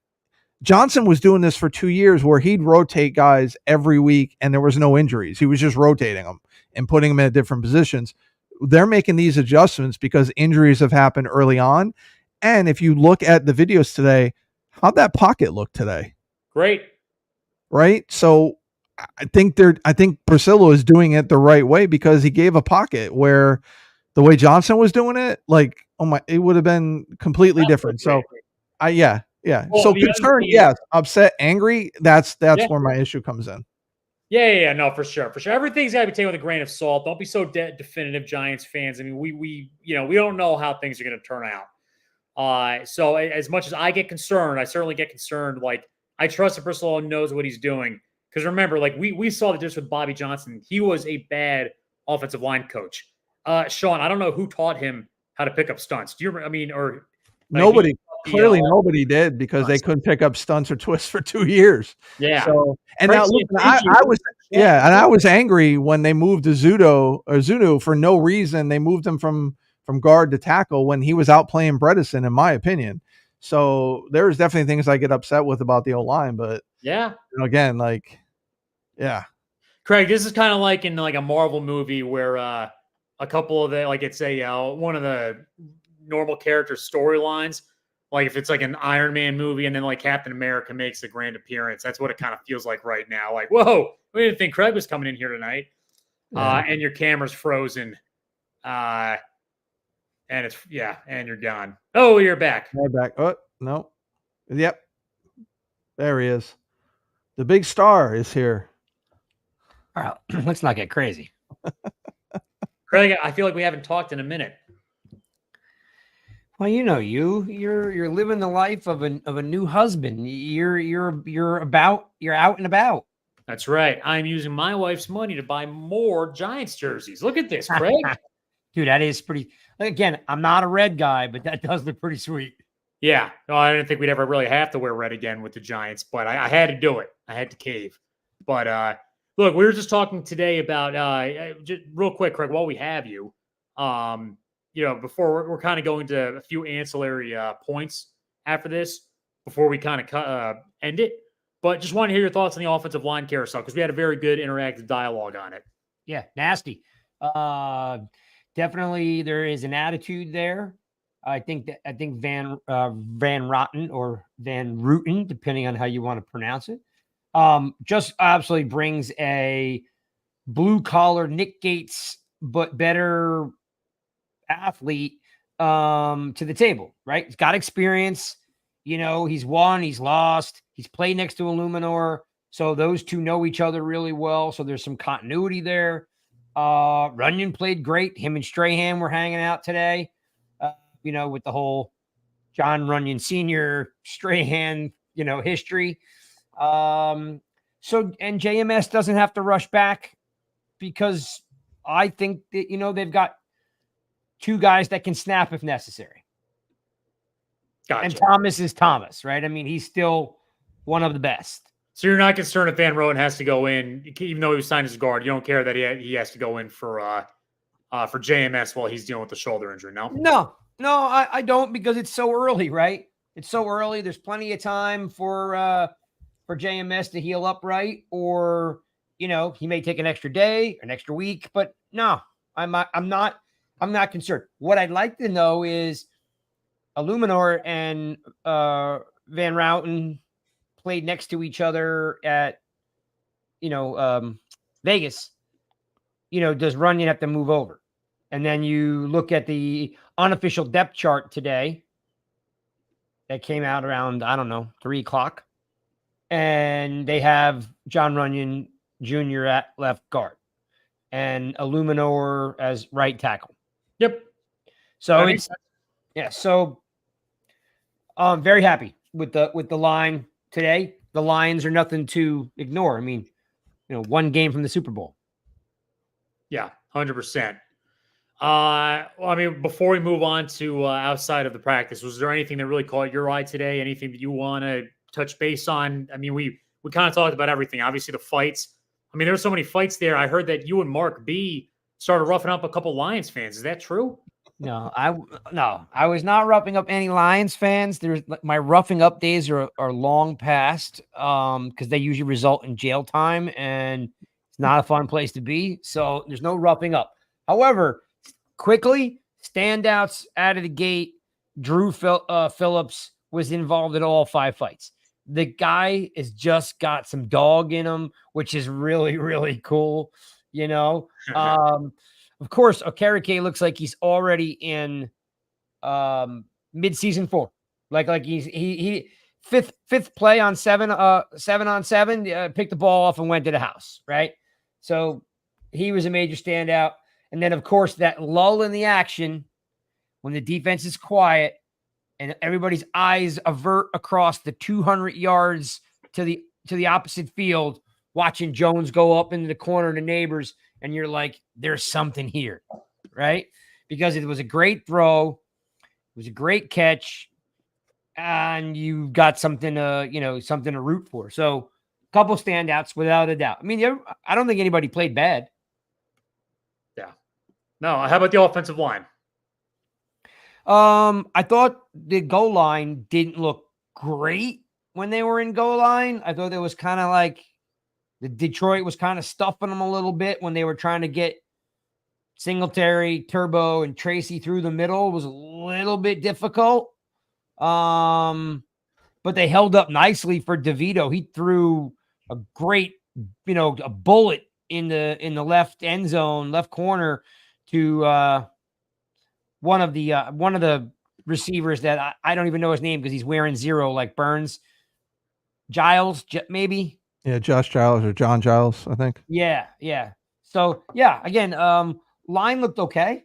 Johnson was doing this for 2 years where he'd rotate guys every week and there was no injuries. He was just rotating them and putting them in different positions. They're making these adjustments because injuries have happened early on. And if you look at the videos today, how'd that pocket look today? Great. Right. So I think Brasillo is doing it the right way because he gave a pocket where the way Johnson was doing it, like, it would have been completely different. So yeah. Well, so concerned, yes. Upset, angry. That's where my issue comes in. Yeah, no, for sure. Everything's got to be taken with a grain of salt. Don't be so definitive, Giants fans. I mean, we don't know how things are going to turn out. So as much as I get concerned, I certainly get concerned. Like, I trust that Brasillo knows what he's doing. Because remember, like we saw the difference with Bobby Johnson. He was a bad offensive line coach. Sean, I don't know who taught him how to pick up stunts. Do you remember? I mean, or nobody. Clearly, nobody did because they couldn't pick up stunts or twists for 2 years. Yeah. So, and now look, I was angry when they moved Zunu for no reason. They moved him from guard to tackle when he was out playing Bredesen, in my opinion. So there's definitely things I get upset with about the O-line, but again, like, yeah. Craig, this is kind of like in like a Marvel movie where a couple of the, like, it's one of the normal character storylines. Like if it's like an Iron Man movie and then like Captain America makes a grand appearance. That's what it kind of feels like right now. Like, whoa, we didn't think Craig was coming in here tonight. And your camera's frozen. And and you're gone. Oh, you're back. I'm back. Oh, no. Yep. There he is. The big star is here. All right. Let's not get crazy. Craig, I feel like we haven't talked in a minute. Well, you're living the life of a new husband. You're out and about. That's right. I'm using my wife's money to buy more Giants jerseys. Look at this, Craig. Dude, that is pretty. Again, I'm not a red guy, but that does look pretty sweet. Yeah. No, I didn't think we'd ever really have to wear red again with the Giants, but I had to do it. I had to cave. But look, we were just talking today about just real quick, Craig, while we have you, before we're kind of going to a few ancillary points after this before we kind of end it. But just want to hear your thoughts on the offensive line carousel because we had a very good interactive dialogue on it. Yeah, nasty. Definitely there is an attitude there. I think Van Rotten or Van Ruten, depending on how you want to pronounce it, just absolutely brings a blue collar Nick Gates, but better athlete to the table, right? He's got experience. He's won, he's lost, he's played next to Illuminor. So those two know each other really well. So there's some continuity there. Runyon played great. Him and Strahan were hanging out today, with the whole John Runyon Sr., Strahan, history. And JMS doesn't have to rush back because I think that, they've got two guys that can snap if necessary. Gotcha. And Thomas is Thomas, right? I mean, he's still one of the best. So you're not concerned if Van Roten has to go in, even though he was signed as a guard. You don't care that he has to go in for JMS while he's dealing with the shoulder injury. No, I don't because it's so early, right? It's so early. There's plenty of time for JMS to heal up right, or he may take an extra day, an extra week. But no, I'm not concerned. What I'd like to know is Illuminor and Van Routen played next to each other at Vegas. Does Runyon have to move over? And then you look at the unofficial depth chart today that came out around, 3:00. And they have John Runyon Jr. at left guard and Illuminor as right tackle. Yep. So so I'm very happy with the line today. The Lions are nothing to ignore. I mean, one game from the Super Bowl. Yeah, 100%. Before we move on to outside of the practice, was there anything that really caught your eye today? Anything that you want to touch base on? I mean, we kind of talked about everything. Obviously, the fights. I mean, there were so many fights there. I heard that you and Mark B started roughing up a couple Lions fans. Is that true? No, I was not roughing up any Lions fans. My roughing up days are long past because they usually result in jail time, and it's not a fun place to be. So there's no roughing up. However, quickly standouts out of the gate. Drew Phillips was involved in all 5 fights. The guy has just got some dog in him, which is really, really cool. Of course, Okereke looks like he's already in mid-season 4. Like he fifth play on 7 on 7, picked the ball off and went to the house, right? So he was a major standout. And then, of course, that lull in the action when the defense is quiet and everybody's eyes avert across the 200 yards to the opposite field, watching Jones go up into the corner to Nabers, and you're like, there's something here, right? Because it was a great throw. It was a great catch. And you got something to root for. So a couple standouts without a doubt. I mean, I don't think anybody played bad. Yeah. No, how about the offensive line? I thought the goal line didn't look great when they were in goal line. I thought it was kind of like the Detroit was kind of stuffing them a little bit when they were trying to get Singletary, Turbo, and Tracy through the middle. It was a little bit difficult. But they held up nicely for DeVito. He threw a great, a bullet in the left end zone, left corner to one of the receivers that I don't even know his name because he's wearing 0 like Burns. Giles, maybe. Yeah, Josh Giles or John Giles, I think. Yeah. So again, line looked okay.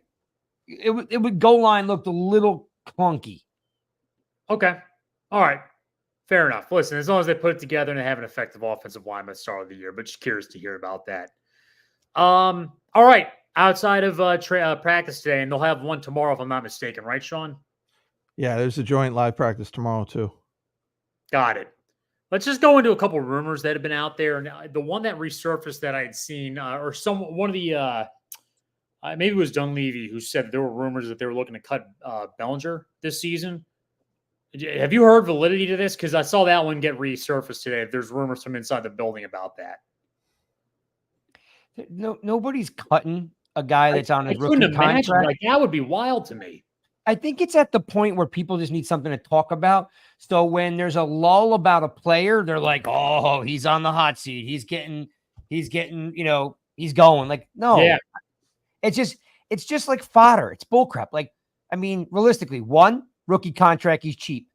It would goal line looked a little clunky. Okay. All right. Fair enough. Listen, as long as they put it together and they have an effective offensive line by the start of the year, but just curious to hear about that. All right. Outside of practice today, and they'll have one tomorrow, if I'm not mistaken, right, Sean? Yeah, there's a joint live practice tomorrow too. Got it. Let's just go into a couple rumors that have been out there, and the one that resurfaced that I had seen, or one of the maybe it was Dunleavy who said that there were rumors that they were looking to cut Bellinger this season. Have you heard validity to this? Because I saw that one get resurfaced today. There's rumors from inside the building about that. No, nobody's cutting a guy that's on his I couldn't rookie imagine. contract. Like, that would be wild to me. I think it's at the point where people just need something to talk about. So when there's a lull about a player, they're like, "Oh, he's on the hot seat. He's getting, he's going." Like, no, Yeah. it's just like fodder. It's bullcrap. Like, I mean, realistically, one, rookie contract, he's cheap.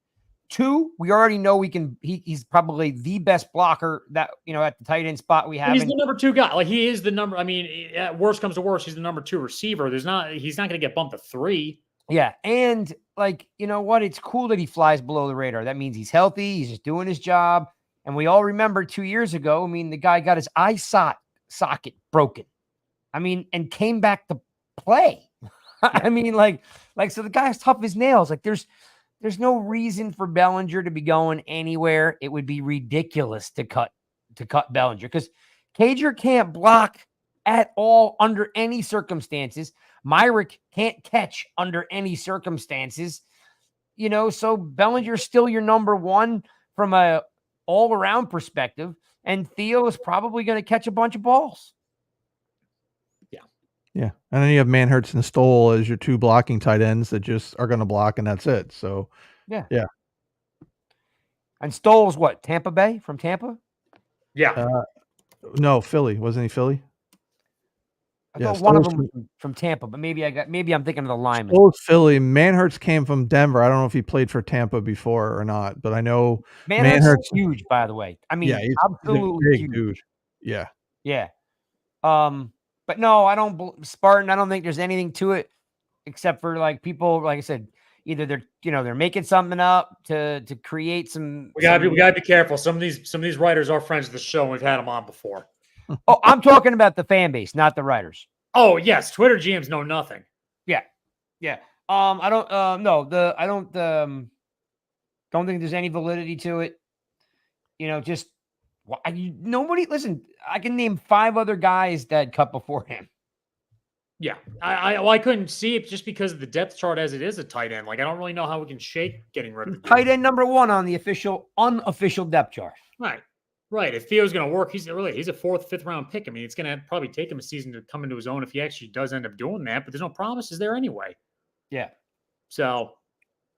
Two, we already know he's probably the best blocker that, at the tight end spot we have. He's the number 2 guy. Like, he is the number. I mean, at worst comes to worst, he's the number 2 receiver. He's not going to get bumped to 3. Yeah. And like, you know what? It's cool that he flies below the radar. That means he's healthy. He's just doing his job. And we all remember 2 years ago, I mean, the guy got his eye socket broken. I mean, and came back to play. I mean, so the guy's tough as nails. Like, there's no reason for Bellinger to be going anywhere. It would be ridiculous to cut Bellinger because Cager can't block at all under any circumstances. Myrick can't catch under any circumstances. So Bellinger's still your number 1 from a all-around perspective, and Theo is probably going to catch a bunch of balls. Yeah. And then you have Manhertz and Stoll as your 2 blocking tight ends that just are going to block, and that's it. So, yeah. And Stoll's what? Tampa Bay? From Tampa? Yeah. No, Philly. Wasn't he Philly? I thought one of them was from Tampa, but maybe I'm thinking of the lineman. Stoll's Philly. Manhertz came from Denver. I don't know if he played for Tampa before or not, but I know Manhertz is huge, by the way. I mean, he's absolutely a big huge. dude. Yeah. Yeah. But no, Spartan, I don't think there's anything to it except for like people, like I said, either they're making something up to create some. We gotta be careful. Some of these writers are friends of the show, and we've had them on before. Oh, I'm talking about the fan base, not the writers. Oh yes, Twitter GMs know nothing. Yeah. I don't think there's any validity to it. Nobody. Listen, I can name 5 other guys that cut before him. Yeah, I couldn't see it just because of the depth chart as it is a tight end. Like, I don't really know how we can shake getting rid of the tight end number 1 on the unofficial depth chart. Right. If Theo's going to work, he's a 4th, 5th round pick. I mean, it's going to probably take him a season to come into his own if he actually does end up doing that. But there's no promises there anyway. Yeah. So,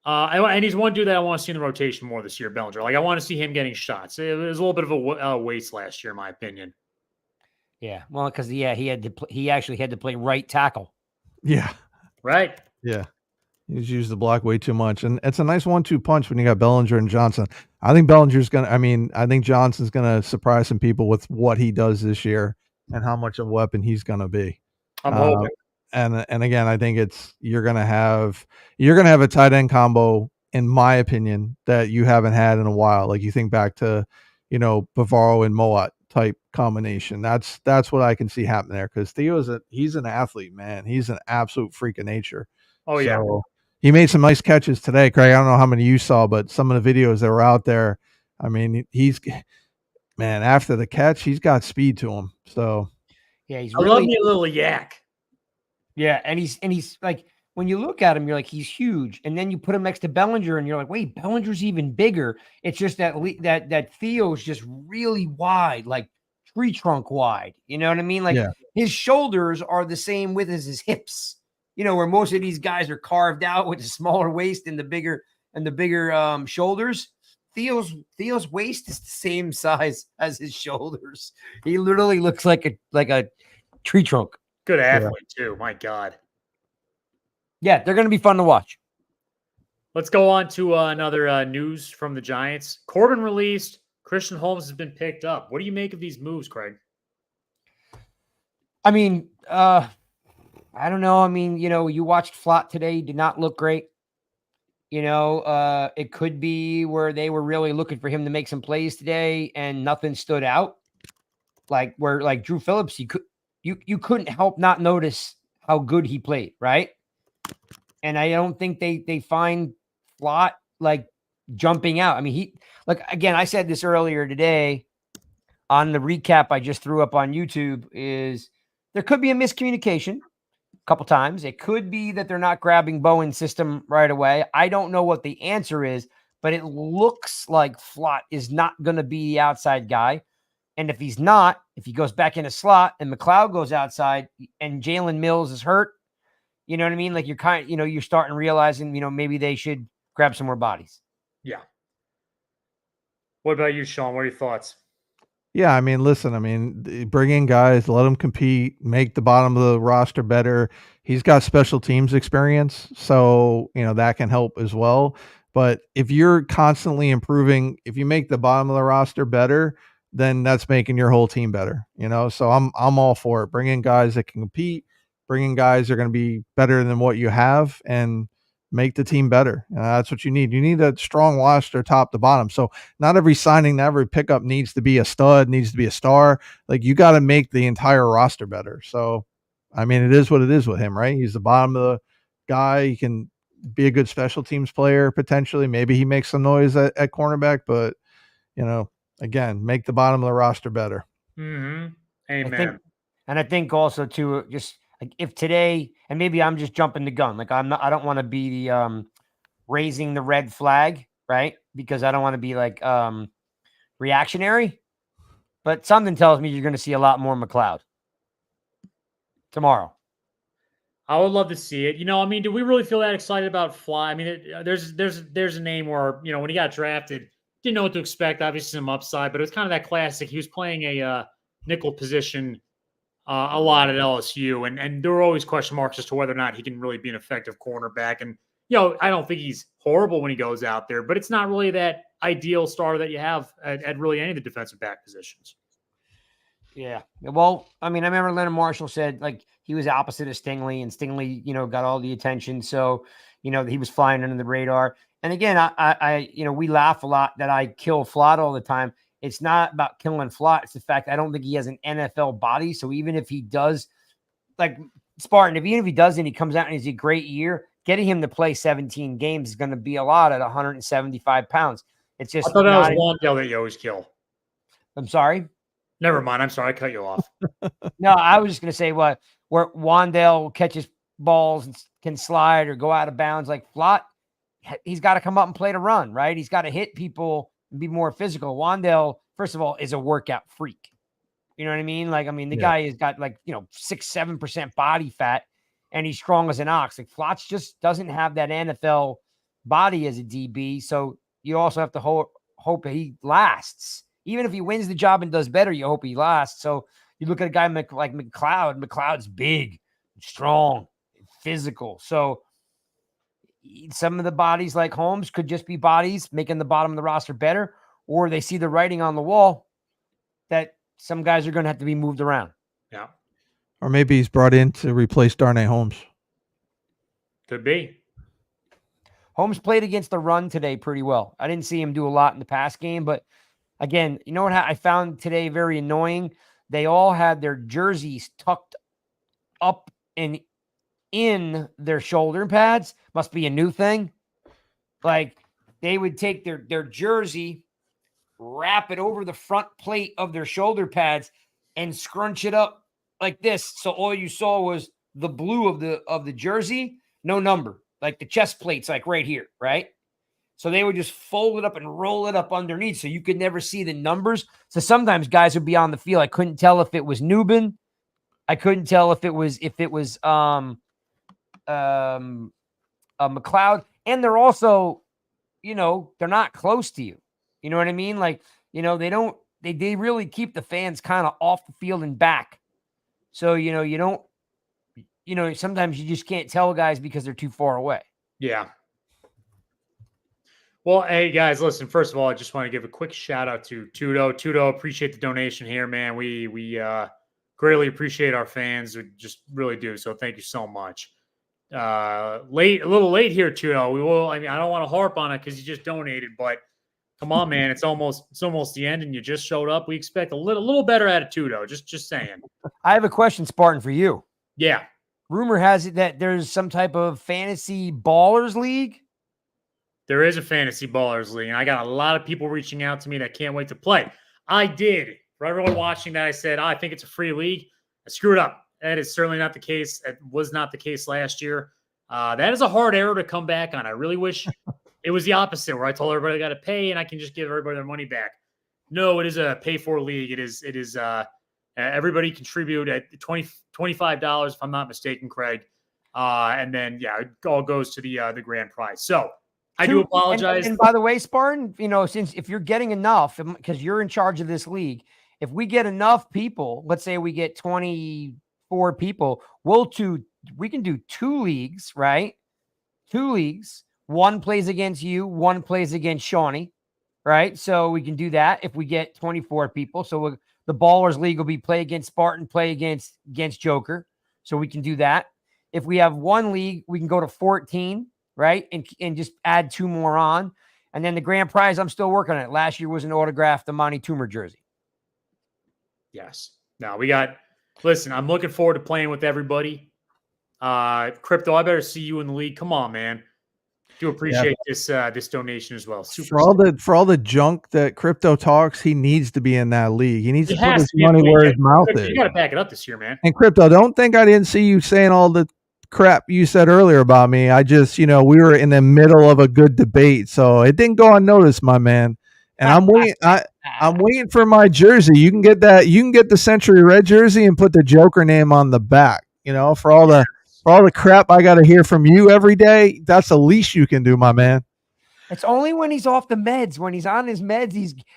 and he's one dude that I want to see in the rotation more this year, Bellinger. Like, I want to see him getting shots. It was a little bit of a waste last year, in my opinion. Yeah, well, because he actually had to play right tackle. Yeah. Right. Yeah. He's used the block way too much. And it's a nice 1-2 punch when you got Bellinger and Johnson. I think I think Johnson's going to surprise some people with what he does this year and how much of a weapon he's going to be. I'm hoping. And again, I think you're going to have a tight end combo, in my opinion, that you haven't had in a while. Like, you think back to, Bavaro and Moat type combination. That's what I can see happen there, because he's an athlete, man. He's an absolute freak of nature. Oh yeah. So, he made some nice catches today, Craig. I don't know how many you saw, but some of the videos that were out there, I mean, after the catch, he's got speed to him. So yeah, I love me a little yak. Yeah, and he's like, when you look at him, you're like, he's huge, and then you put him next to Bellinger, and you're like, wait, Bellinger's even bigger. It's just that Theo's just really wide, like tree trunk wide. You know what I mean? Like, his shoulders are the same width as his hips. Where most of these guys are carved out with a smaller waist and the bigger shoulders. Theo's waist is the same size as his shoulders. He literally looks like a tree trunk. Good athlete too. My God. Yeah, they're going to be fun to watch. Let's go on to another news from the Giants. Corbin released. Christian Holmes has been picked up. What do you make of these moves, Craig? I mean, I don't know. I mean, you watched Flott today. He did not look great. It could be where they were really looking for him to make some plays today and nothing stood out. Like Drew Phillips, you couldn't help not notice how good he played, right? And I don't think they find Flott like jumping out. I mean, again, I said this earlier today on the recap I just threw up on YouTube, is there could be a miscommunication a couple times. It could be that they're not grabbing Bowen's system right away. I don't know what the answer is, but it looks like Flott is not going to be the outside guy. And if he's not, if he goes back in a slot and McLeod goes outside and Jalen Mills is hurt, you know what I mean? Like you're starting realizing, maybe they should grab some more bodies. Yeah. What about you, Sean? What are your thoughts? Yeah, I mean, listen, bring in guys, let them compete, make the bottom of the roster better. He's got special teams experience, so, that can help as well. But if you're constantly improving, if you make the bottom of the roster better, then that's making your whole team better, So I'm all for it. Bring in guys that can compete, bring in guys that are going to be better than what you have, and make the team better. That's what you need. You need a strong roster top to bottom. So not every signing, not every pickup needs to be a stud, needs to be a star. Like, you got to make the entire roster better. So, it is what it is with him, right? He's the bottom of the guy. He can be a good special teams player potentially. Maybe he makes some noise at cornerback, but again, make the bottom of the roster better. Mm-hmm. Amen. I think also too, just like if today, and maybe I'm just jumping the gun, like I don't want to be the raising the red flag, right? Because I don't want to be like reactionary, but something tells me you're going to see a lot more McLeod tomorrow. I would love to see it. Do we really feel that excited about Fly? There's a name where, when he got drafted, didn't know what to expect. Obviously some upside, but it was kind of that classic. He was playing a nickel position a lot at LSU, and there were always question marks as to whether or not he can really be an effective cornerback. And I don't think he's horrible when he goes out there, but it's not really that ideal starter that you have at really any of the defensive back positions. Yeah. Well, I remember Leonard Marshall said like he was opposite of Stingley, and Stingley, got all the attention. So, he was flying under the radar. And again, I we laugh a lot that I kill Flott all the time. It's not about killing Flott. It's the fact I don't think he has an NFL body. So even if he does, like Spartan, even if he does and he comes out and he's a great year, getting him to play 17 games is going to be a lot at 175 pounds. It's just. I thought that was Wandale that you always kill. I'm sorry. Never mind. I'm sorry. I cut you off. No, I was just going to say where Wandale catches balls and can slide or go out of bounds like Flott. He's got to come up and play to run, right? He's got to hit people and be more physical. Wandale, first of all, is a workout freak. You know what I mean? Like, the guy has got 6-7% body fat and he's strong as an ox. Like Flotch just doesn't have that NFL body as a DB. So you also have to hope that he lasts. Even if he wins the job and does better, you hope he lasts. So you look at a guy like McLeod. McLeod's big, strong, physical. So some of the bodies like Holmes could just be bodies making the bottom of the roster better, or they see the writing on the wall that some guys are going to have to be moved around. Yeah. Or maybe he's brought in to replace Darnay Holmes. Could be. Holmes played against the run today pretty well. I didn't see him do a lot in the pass game, but again, you know what I found today very annoying? They all had their jerseys tucked up and in their shoulder pads. Must be a new thing. Like they would take their jersey, wrap it over the front plate of their shoulder pads and scrunch it up like this. So all you saw was the blue of the jersey, no number, like the chest plate's like right here, right? So they would just fold it up and roll it up underneath so you could never see the numbers. So sometimes guys would be on the field. I couldn't tell if it was Nubin. I couldn't tell if it was McLeod. And they're also, they're not close to you. You know what I mean? Like, they really keep the fans kind of off the field and back. So, you don't, sometimes you just can't tell guys because they're too far away. Yeah. Well, hey guys, listen, first of all, I just want to give a quick shout out to Tudo. Tudo, appreciate the donation here, man. We greatly appreciate our fans. We just really do. So thank you so much. A little late here, Tuno. We will. I mean, I don't want to harp on it because you just donated, but come on, man. It's almost the end, and you just showed up. We expect a little better attitude, though. Just saying. I have a question, Spartan, for you. Yeah. Rumor has it that there's some type of fantasy ballers league. There is a fantasy ballers league, and I got a lot of people reaching out to me that can't wait to play. I did. For everyone watching that, I said, I think it's a free league. I screwed up. That is certainly not the case. It was not the case last year. That is a hard error to come back on. I really wish it was the opposite, where I told everybody I got to pay and I can just give everybody their money back. No, it is a pay-for league. It is everybody contribute at $25, if I'm not mistaken, Craig. And then, yeah, it all goes to the grand prize. So I do apologize. And by the way, Spartan, since if you're getting enough, because you're in charge of this league, if we get enough people, let's say we get 24 people, we can do 2 leagues, right? 2 leagues. One plays against you, one plays against Shawnee, right? So we can do that if we get 24 people. So the Ballers League will be play against Spartan, play against Joker. So we can do that. If we have one league, we can go to 14, right? And just add 2 more on. And then the grand prize, I'm still working on it. Last year was an autographed Amani Toomer jersey. Yes. Now listen, I'm looking forward to playing with everybody. Crypto, I better see you in the league. Come on, man. Do appreciate this donation as well. For all the junk that Crypto talks, he needs to be in that league. He needs to put his be money where his mouth is. You got to back it up this year, man. And Crypto, don't think I didn't see you saying all the crap you said earlier about me. I just, we were in the middle of a good debate, so it didn't go unnoticed, my man. And I'm waiting. I'm waiting for my jersey. You can get that. You can get the Century Red jersey and put the Joker name on the back. For all the crap I got to hear from you every day, that's the least you can do, my man. It's only when he's off the meds. When he's on his meds,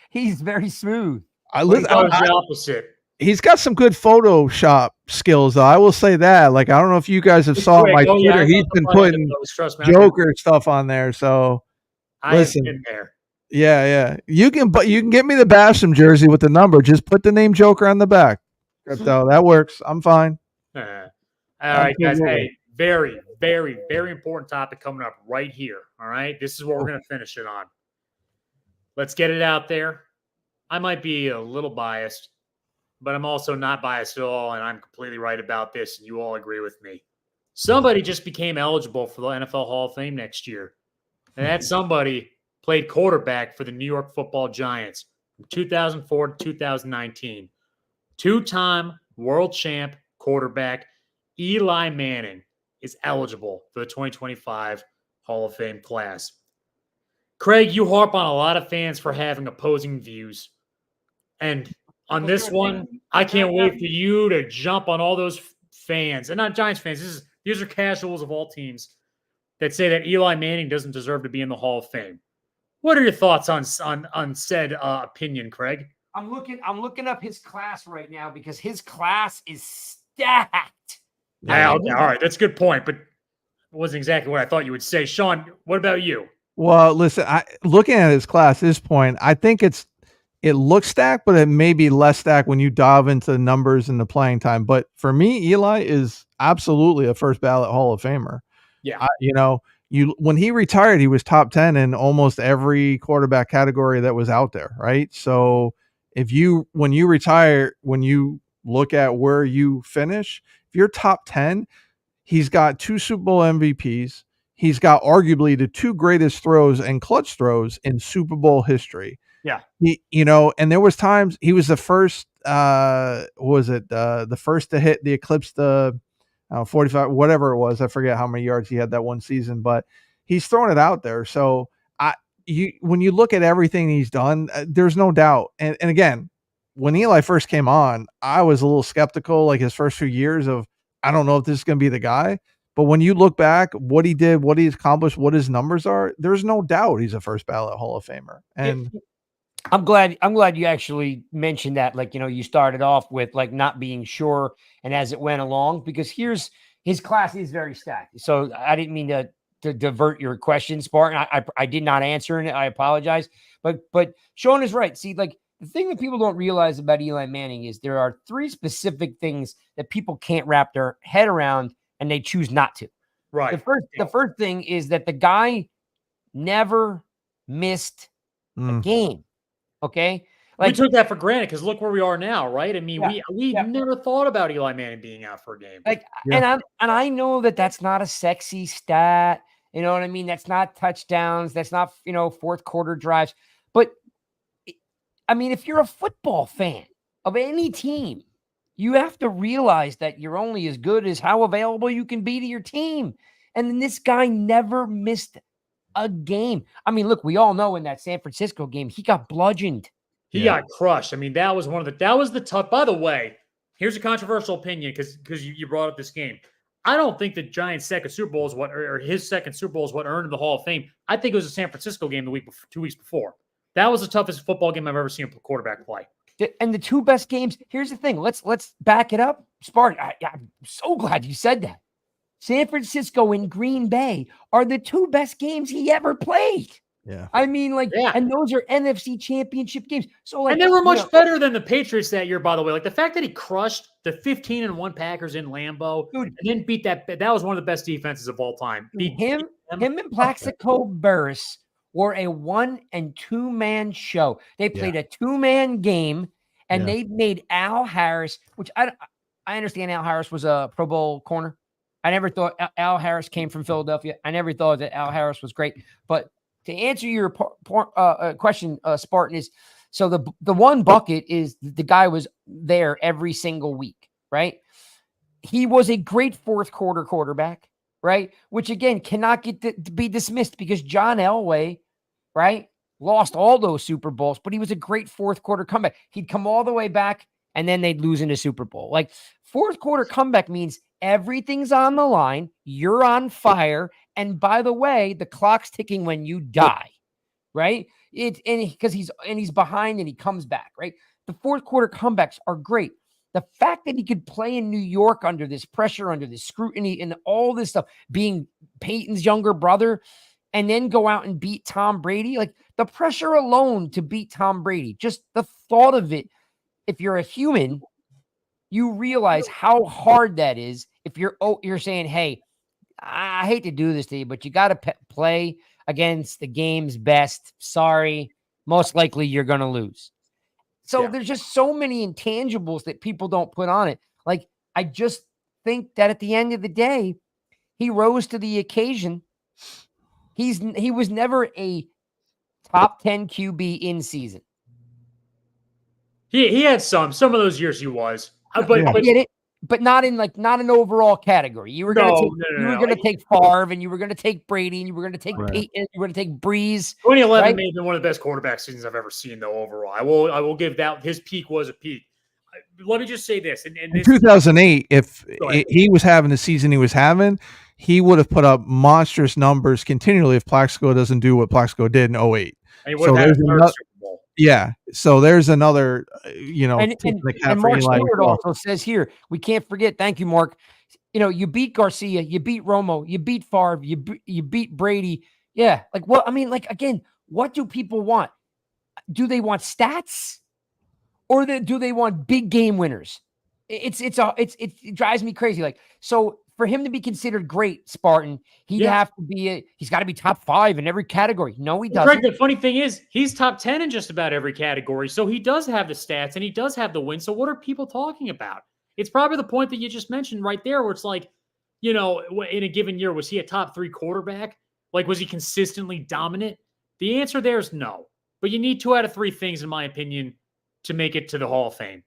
he's very smooth. The opposite. He's got some good Photoshop skills, though. I will say that. Like, I don't know if you guys have saw my Twitter. Yeah, he's been putting Joker stuff on there. So listen, been there. Yeah. You can get me the Basham jersey with the number. Just put the name Joker on the back. Crypto, that works. I'm fine. All right, guys. Hey, very, very, very important topic coming up right here. All right, this is what we're going to finish it on. Let's get it out there. I might be a little biased, but I'm also not biased at all, and I'm completely right about this, and you all agree with me. Somebody just became eligible for the NFL Hall of Fame next year, and that somebody played quarterback for the New York Football Giants from 2004 to 2019. 2-time world champ quarterback Eli Manning is eligible for the 2025 Hall of Fame class. Craig, you harp on a lot of fans for having opposing views. And on this one, I can't wait for you to jump on all those fans. And not Giants fans. These are casuals of all teams that say that Eli Manning doesn't deserve to be in the Hall of Fame. What are your thoughts on said opinion, Craig? I'm looking up his class right now because his class is stacked. Yeah, okay, all right, that's a good point, but it wasn't exactly what I thought you would say. Sean, what about you? Well, listen, looking at his class at this point, I think it looks stacked, but it may be less stacked when you dive into the numbers and the playing time. But for me, Eli is absolutely a first ballot Hall of Famer. Yeah. When he retired, he was top 10 in almost every quarterback category that was out there, right? So when you retire, when you look at where you finish, if you're top 10, he's got 2 Super Bowl MVPs. He's got arguably the 2 greatest throws and clutch throws in Super Bowl history. Yeah. And there was times he was the first, the first to hit the eclipse, the 45, whatever it was. I forget how many yards he had that one season, but he's throwing it out there. So when you look at everything he's done, there's no doubt. And again, when Eli first came on, I was a little skeptical, like his first few years of, I don't know if this is going to be the guy. But when you look back, what he did, what he's accomplished, what his numbers are, there's no doubt he's a first ballot Hall of Famer. And I'm glad you actually mentioned that. Like, you started off with like not being sure, and as it went along, because his class is very stacked. So I didn't mean to divert your question, Spartan. I did not answer it. I apologize. But Sean is right. See, like the thing that people don't realize about Eli Manning is there are 3 specific things that people can't wrap their head around, and they choose not to. Right. The first thing is that the guy never missed a game. Okay. We took that for granted because look where we are now, right? I mean, we yeah. never thought about Eli Manning being out for a game. Like, and I know that that's not a sexy stat. You know what I mean? That's not touchdowns. That's not, fourth quarter drives. But I mean, if you're a football fan of any team, you have to realize that you're only as good as how available you can be to your team. And then this guy never missed a game. I mean, look, we all know in that San Francisco game, he got bludgeoned. He got crushed. I mean, that was the tough. By the way, here's a controversial opinion because you brought up this game. I don't think the Giants' second Super Bowl is or his second Super Bowl is what earned him the Hall of Fame. I think it was the San Francisco game 2 weeks before. That was the toughest football game I've ever seen a quarterback play. And the two best games. Here's the thing. Let's back it up, Spartan. I'm so glad you said that. San Francisco and Green Bay are the two best games he ever played. Yeah. I mean, and those are NFC championship games. So, and they were much better than the Patriots that year, by the way. Like the fact that he crushed the 15-1 Packers in Lambeau and then beat that was one of the best defenses of all time. Him and Plaxico Burress were a 1- and 2-man show. They played a 2-man game, and they made Al Harris, which I understand Al Harris was a Pro Bowl corner. I never thought Al Harris came from Philadelphia. I never thought that Al Harris was great. But to answer your question, Spartan, is so the one bucket is the guy was there every single week, right? He was a great fourth quarter quarterback, right? Which again cannot get to be dismissed because John Elway, right, lost all those Super Bowls, but he was a great fourth quarter comeback. He'd come all the way back and then they'd lose in a Super Bowl. Like fourth quarter comeback means everything's on the line. You're on fire. And by the way, the clock's ticking when you die, right? Because he's behind and he comes back, right? The fourth quarter comebacks are great. The fact that he could play in New York under this pressure, under this scrutiny, and all this stuff, being Peyton's younger brother, and then go out and beat Tom Brady, like the pressure alone to beat Tom Brady, just the thought of it. If you're a human, you realize how hard that is. If you're saying, hey, I hate to do this to you, but you got to play against the game's best. Sorry, most likely you're going to lose. So there's just so many intangibles that people don't put on it. Like, I just think that at the end of the day, he rose to the occasion. He was never a top 10 QB in season. He had some of those years he was, but I get it, but not an overall category. You were going to take Favre, and you were going to take Brady, and you were going to take Peyton, you were going to take Breeze. 2011 may have been one of the best quarterback seasons I've ever seen, though. Overall, I will give that his peak was a peak. Let me just say this: in 2008, if he was having the season he was having, he would have put up monstrous numbers continually if Plaxico doesn't do what Plaxico did in 08. And he would have had another Super Bowl. Yeah. So there's another, and Mark Stewart also says here, we can't forget. Thank you, Mark. You beat Garcia, you beat Romo, you beat Favre, you beat Brady. Yeah. Like, what? I mean, like, again, what do people want? Do they want stats, or do they want big game winners? It drives me crazy. Like, so for him to be considered great, Spartan, he's got to be top 5 in every category. No, he doesn't. Greg, the funny thing is, he's top 10 in just about every category. So he does have the stats and he does have the wins. So what are people talking about? It's probably the point that you just mentioned right there, where it's like, in a given year, was he a top 3 quarterback? Like, was he consistently dominant? The answer there is no. But you need 2 out of 3 things, in my opinion, to make it to the Hall of Fame: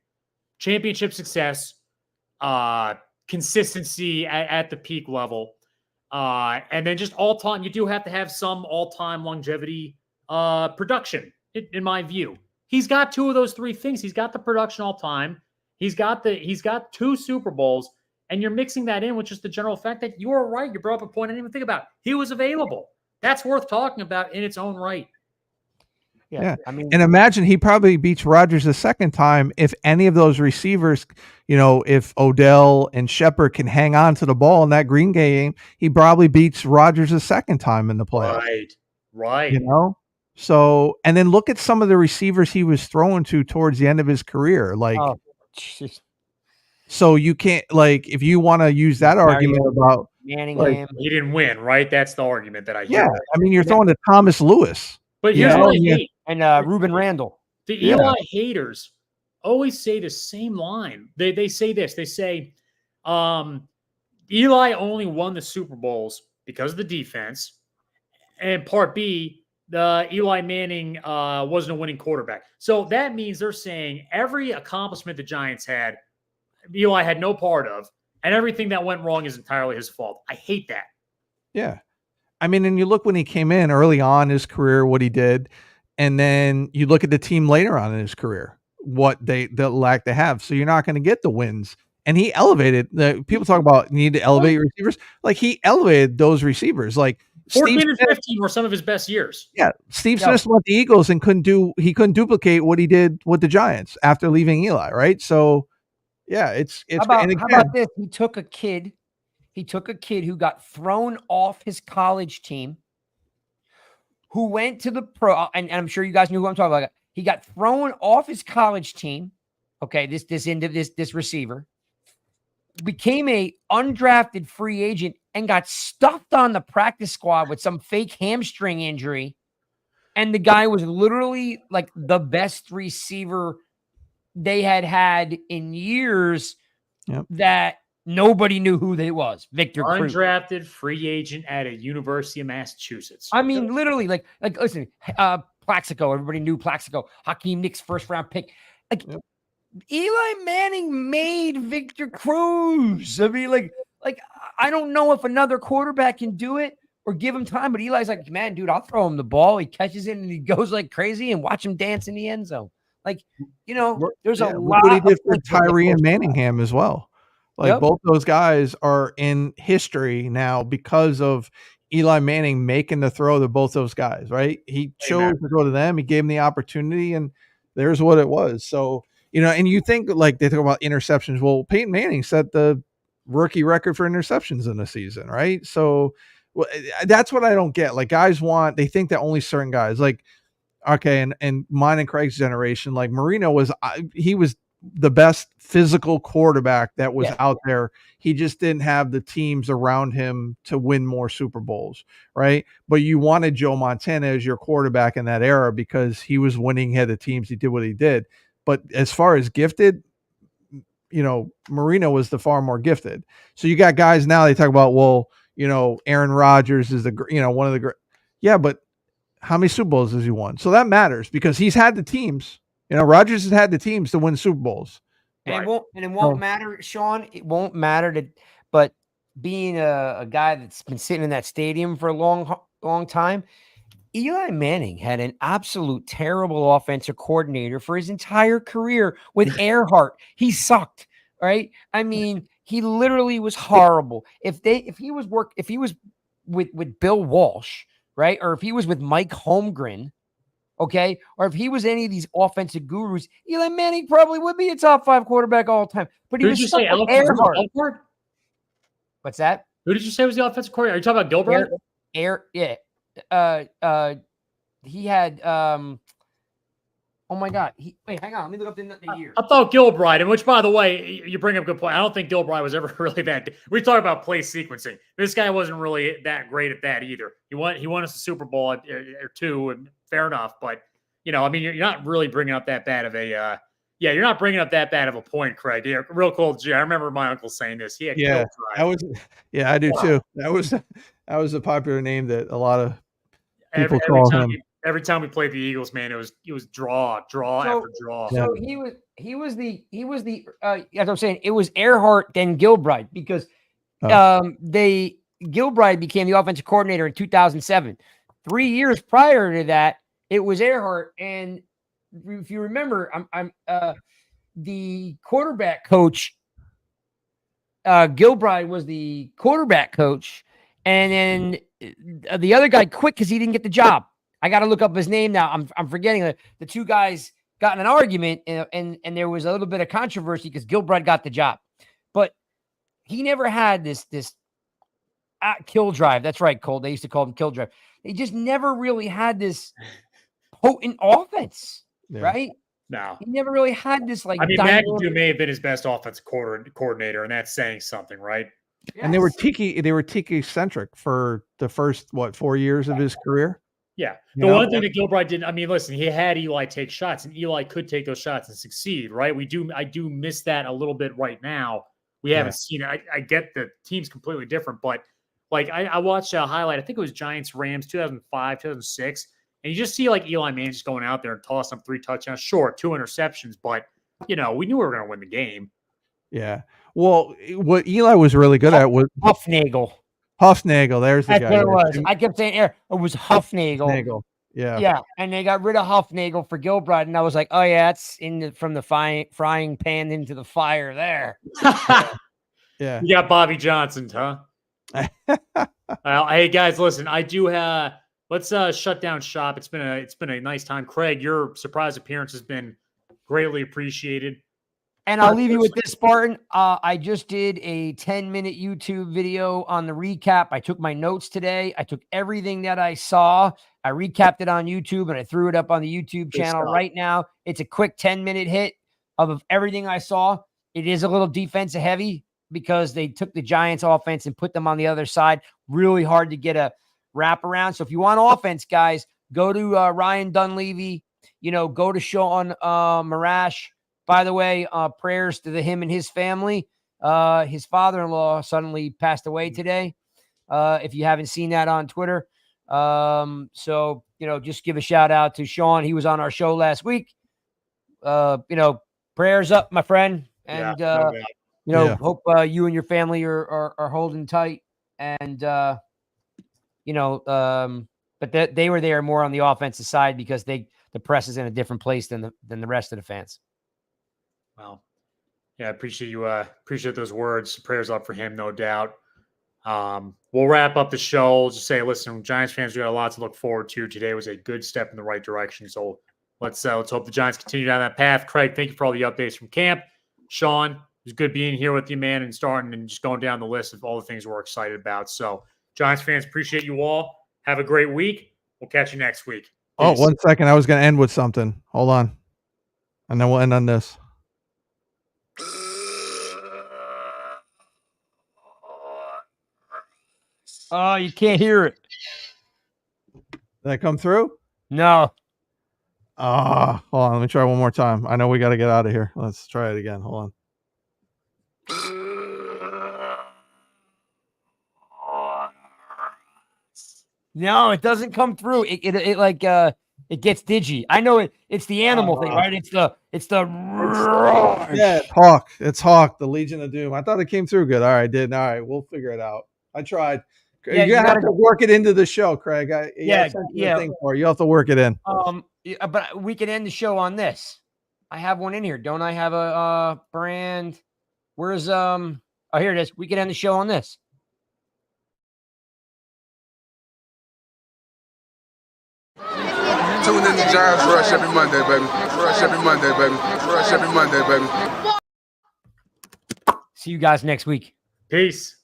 championship success, consistency at the peak level, and then just all time. You do have to have some all-time longevity production, in my view. He's got 2 of those 3 things. He's got the production all time. He's got 2 Super Bowls, and you're mixing that in with just the general fact that you are right. You brought up a point I didn't even think about. He was available. That's worth talking about in its own right. Yeah. I mean, and imagine he probably beats Rodgers a second time if any of those receivers, if Odell and Shepard can hang on to the ball in that Green game, he probably beats Rodgers a second time in the playoffs. Right. So, and then look at some of the receivers he was throwing to towards the end of his career. Like, So you can't, like, if you want to use that argument about Manningham. He didn't win, right? That's the argument that I hear. yeah, I mean, you're throwing to Thomas Lewis. But you here's know, what I and hate. And Ruben Randall. The Yeah. Eli haters always say the same line. They say this. They say, Eli only won the Super Bowls because of the defense. And part B, the Eli Manning wasn't a winning quarterback. So that means they're saying every accomplishment the Giants had, Eli had no part of, and everything that went wrong is entirely his fault. I hate that. Yeah. I mean, and you look when he came in early on in his career, what he did, and then you look at the team later on in his career, what the lack they have. So you're not going to get the wins. And he elevated the people talk about need to elevate your receivers. Like he elevated those receivers. Like 14 Steve and Smith, 15 were some of his best years. yeah, Steve Smith went the Eagles and couldn't duplicate what he did with the Giants after leaving Eli, right? So yeah, it's how about this? He took a kid who got thrown off his college team, who went to the pro, and I'm sure you guys knew who I'm talking about. He got thrown off his college team. Okay, this receiver became a undrafted free agent and got stuffed on the practice squad with some fake hamstring injury. And the guy was literally like the best receiver they had in years. Yep. That nobody knew who they was. Victor Cruz. Undrafted free agent at a University of Massachusetts. I mean, literally, like listen, Plaxico, everybody knew Plaxico. Hakeem Nicks first round pick. Like Eli Manning made Victor Cruz. I mean, like I don't know if another quarterback can do it or give him time, but Eli's like, man, dude, I'll throw him the ball. He catches it and he goes like crazy, and watch him dance in the end zone. Like, you know, there's a lot. What he did for Tyree and Manningham as well. Like both those guys are in history now because of Eli Manning making the throw to both those guys, right? He chose to go to them. He gave them the opportunity, and there's what it was. So, you know, and you think like they talk about interceptions. Well, Peyton Manning set the rookie record for interceptions in the season, right? So that's what I don't get. Like guys they think that only certain guys like, okay. And mine and Craig's generation, like Marino he was the best physical quarterback that was out there. He just didn't have the teams around him to win more Super Bowls. Right. But you wanted Joe Montana as your quarterback in that era because he was winning head of teams. He did what he did. But as far as gifted, you know, Marino was the far more gifted. So you got guys now, they talk about, well, you know, Aaron Rodgers is one of the great. Yeah. But how many Super Bowls has he won? So that matters because he's had the teams. You know, Rodgers has had the teams to win Super Bowls. And it won't matter, Sean. It won't matter but being a guy that's been sitting in that stadium for a long time, Eli Manning had an absolute terrible offensive coordinator for his entire career with Earhart. He sucked, right? I mean, he literally was horrible. If he was with Bill Walsh, right? Or if he was with Mike Holmgren, okay, or if he was any of these offensive gurus, Eli Manning probably would be a top 5 quarterback all the time. But he was stuck with Earhart. What's that? Who did you say was the offensive coordinator? Are you talking about Gilbride? He had oh my God. Wait, hang on. Let me look up the year. I thought Gilbride, and which, by the way, you bring up a good point. I don't think Gilbride was ever really that. We talk about play sequencing. This guy wasn't really that great at that either. He won us a Super Bowl or 2, and fair enough. But you know, I mean, you're not really bringing up that bad of a. You're not bringing up that bad of a point, Craig. Yeah, real cool. I remember my uncle saying this. He had Gilbride. I do too. That was a popular name that a lot of people call him. Every time we played the Eagles, man, it was draw after draw. So he was the as I'm saying, it was Earhart then Gilbride because Gilbride became the offensive coordinator in 2007. 3 years prior to that, it was Earhart, and if you remember, I'm the quarterback coach. Gilbride was the quarterback coach, and then the other guy quit because he didn't get the job. I got to look up his name now. I'm forgetting the two guys got in an argument and there was a little bit of controversy because Gilbride got the job, but he never had this kill drive. That's right, Cole. They used to call him kill drive. He just never really had this potent offense, right? No. He never really had this like. I mean, dynamic- McAdoo may have been his best offensive coordinator, and that's saying something, right? And they were Tiki centric for the first 4 years of his career. Yeah. You The know? one thing that Gilbride didn't, I mean, listen, he had Eli take shots, and Eli could take those shots and succeed, right? I do miss that a little bit right now. We haven't seen it. I get the team's completely different, but like I watched a highlight, I think it was Giants Rams 2005, 2006, and you just see like Eli Manning just going out there and tossing up 3 touchdowns, short 2 interceptions, but we knew we were going to win the game. Yeah. Well, what Eli was really good at was Huffnagel. Huffnagel. There's the That's guy. what it was. I kept saying it was Huffnagel. Huffnagel. Yeah. Yeah, and they got rid of Huffnagel for Gilbride, and I was like, oh yeah, it's from the frying pan into the fire there. Yeah. You got Bobby Johnson, huh? Hey guys, listen, I do have. Let's shut down shop. It's been a nice time. Craig, your surprise appearance has been greatly appreciated. And I'll leave you with this, Spartan. I just did a 10-minute YouTube video on the recap. I took my notes today. I took everything that I saw. I recapped it on YouTube, and I threw it up on the YouTube channel right now. It's a quick 10-minute hit of everything I saw. It is a little defensive heavy because they took the Giants offense and put them on the other side. Really hard to get a wrap around. So if you want offense, guys, go to Ryan Dunleavy. Go to Sean Marash. By the way, prayers to him and his family. His father-in-law suddenly passed away today. If you haven't seen that on Twitter. So, just give a shout out to Sean. He was on our show last week. Prayers up, my friend. And, hope you and your family are holding tight. And, but they were there more on the offensive side because the press is in a different place than the rest of the fans. Well, yeah, I appreciate you. Appreciate those words. Prayers up for him, no doubt. We'll wrap up the show. Just say, listen, Giants fans, we got a lot to look forward to. Today was a good step in the right direction. So let's hope the Giants continue down that path. Craig, thank you for all the updates from camp. Sean, it was good being here with you, man, and starting and just going down the list of all the things we're excited about. So, Giants fans, appreciate you all. Have a great week. We'll catch you next week. Peace. Oh, 1 second. I was going to end with something. Hold on. And then we'll end on this. Oh, you can't hear it. Did that come through? No. Hold on. Let me try one more time. I know we got to get out of here. Let's try it again. Hold on. No, it doesn't come through. It gets digi. I know it's the animal thing, right? It's the Hawk. It's Hawk, the Legion of Doom. I thought it came through good. All right, didn't. All right, we'll figure it out. I tried. Yeah, you have to work it into the show, Craig. You have to work it in. But we can end the show on this. I have one in here. Don't I have a brand? Where's oh, here it is. We can end the show on this. Tune in to Giants Rush every Monday, baby. Rush every Monday, baby. Rush every Monday, baby. See you guys next week. Peace.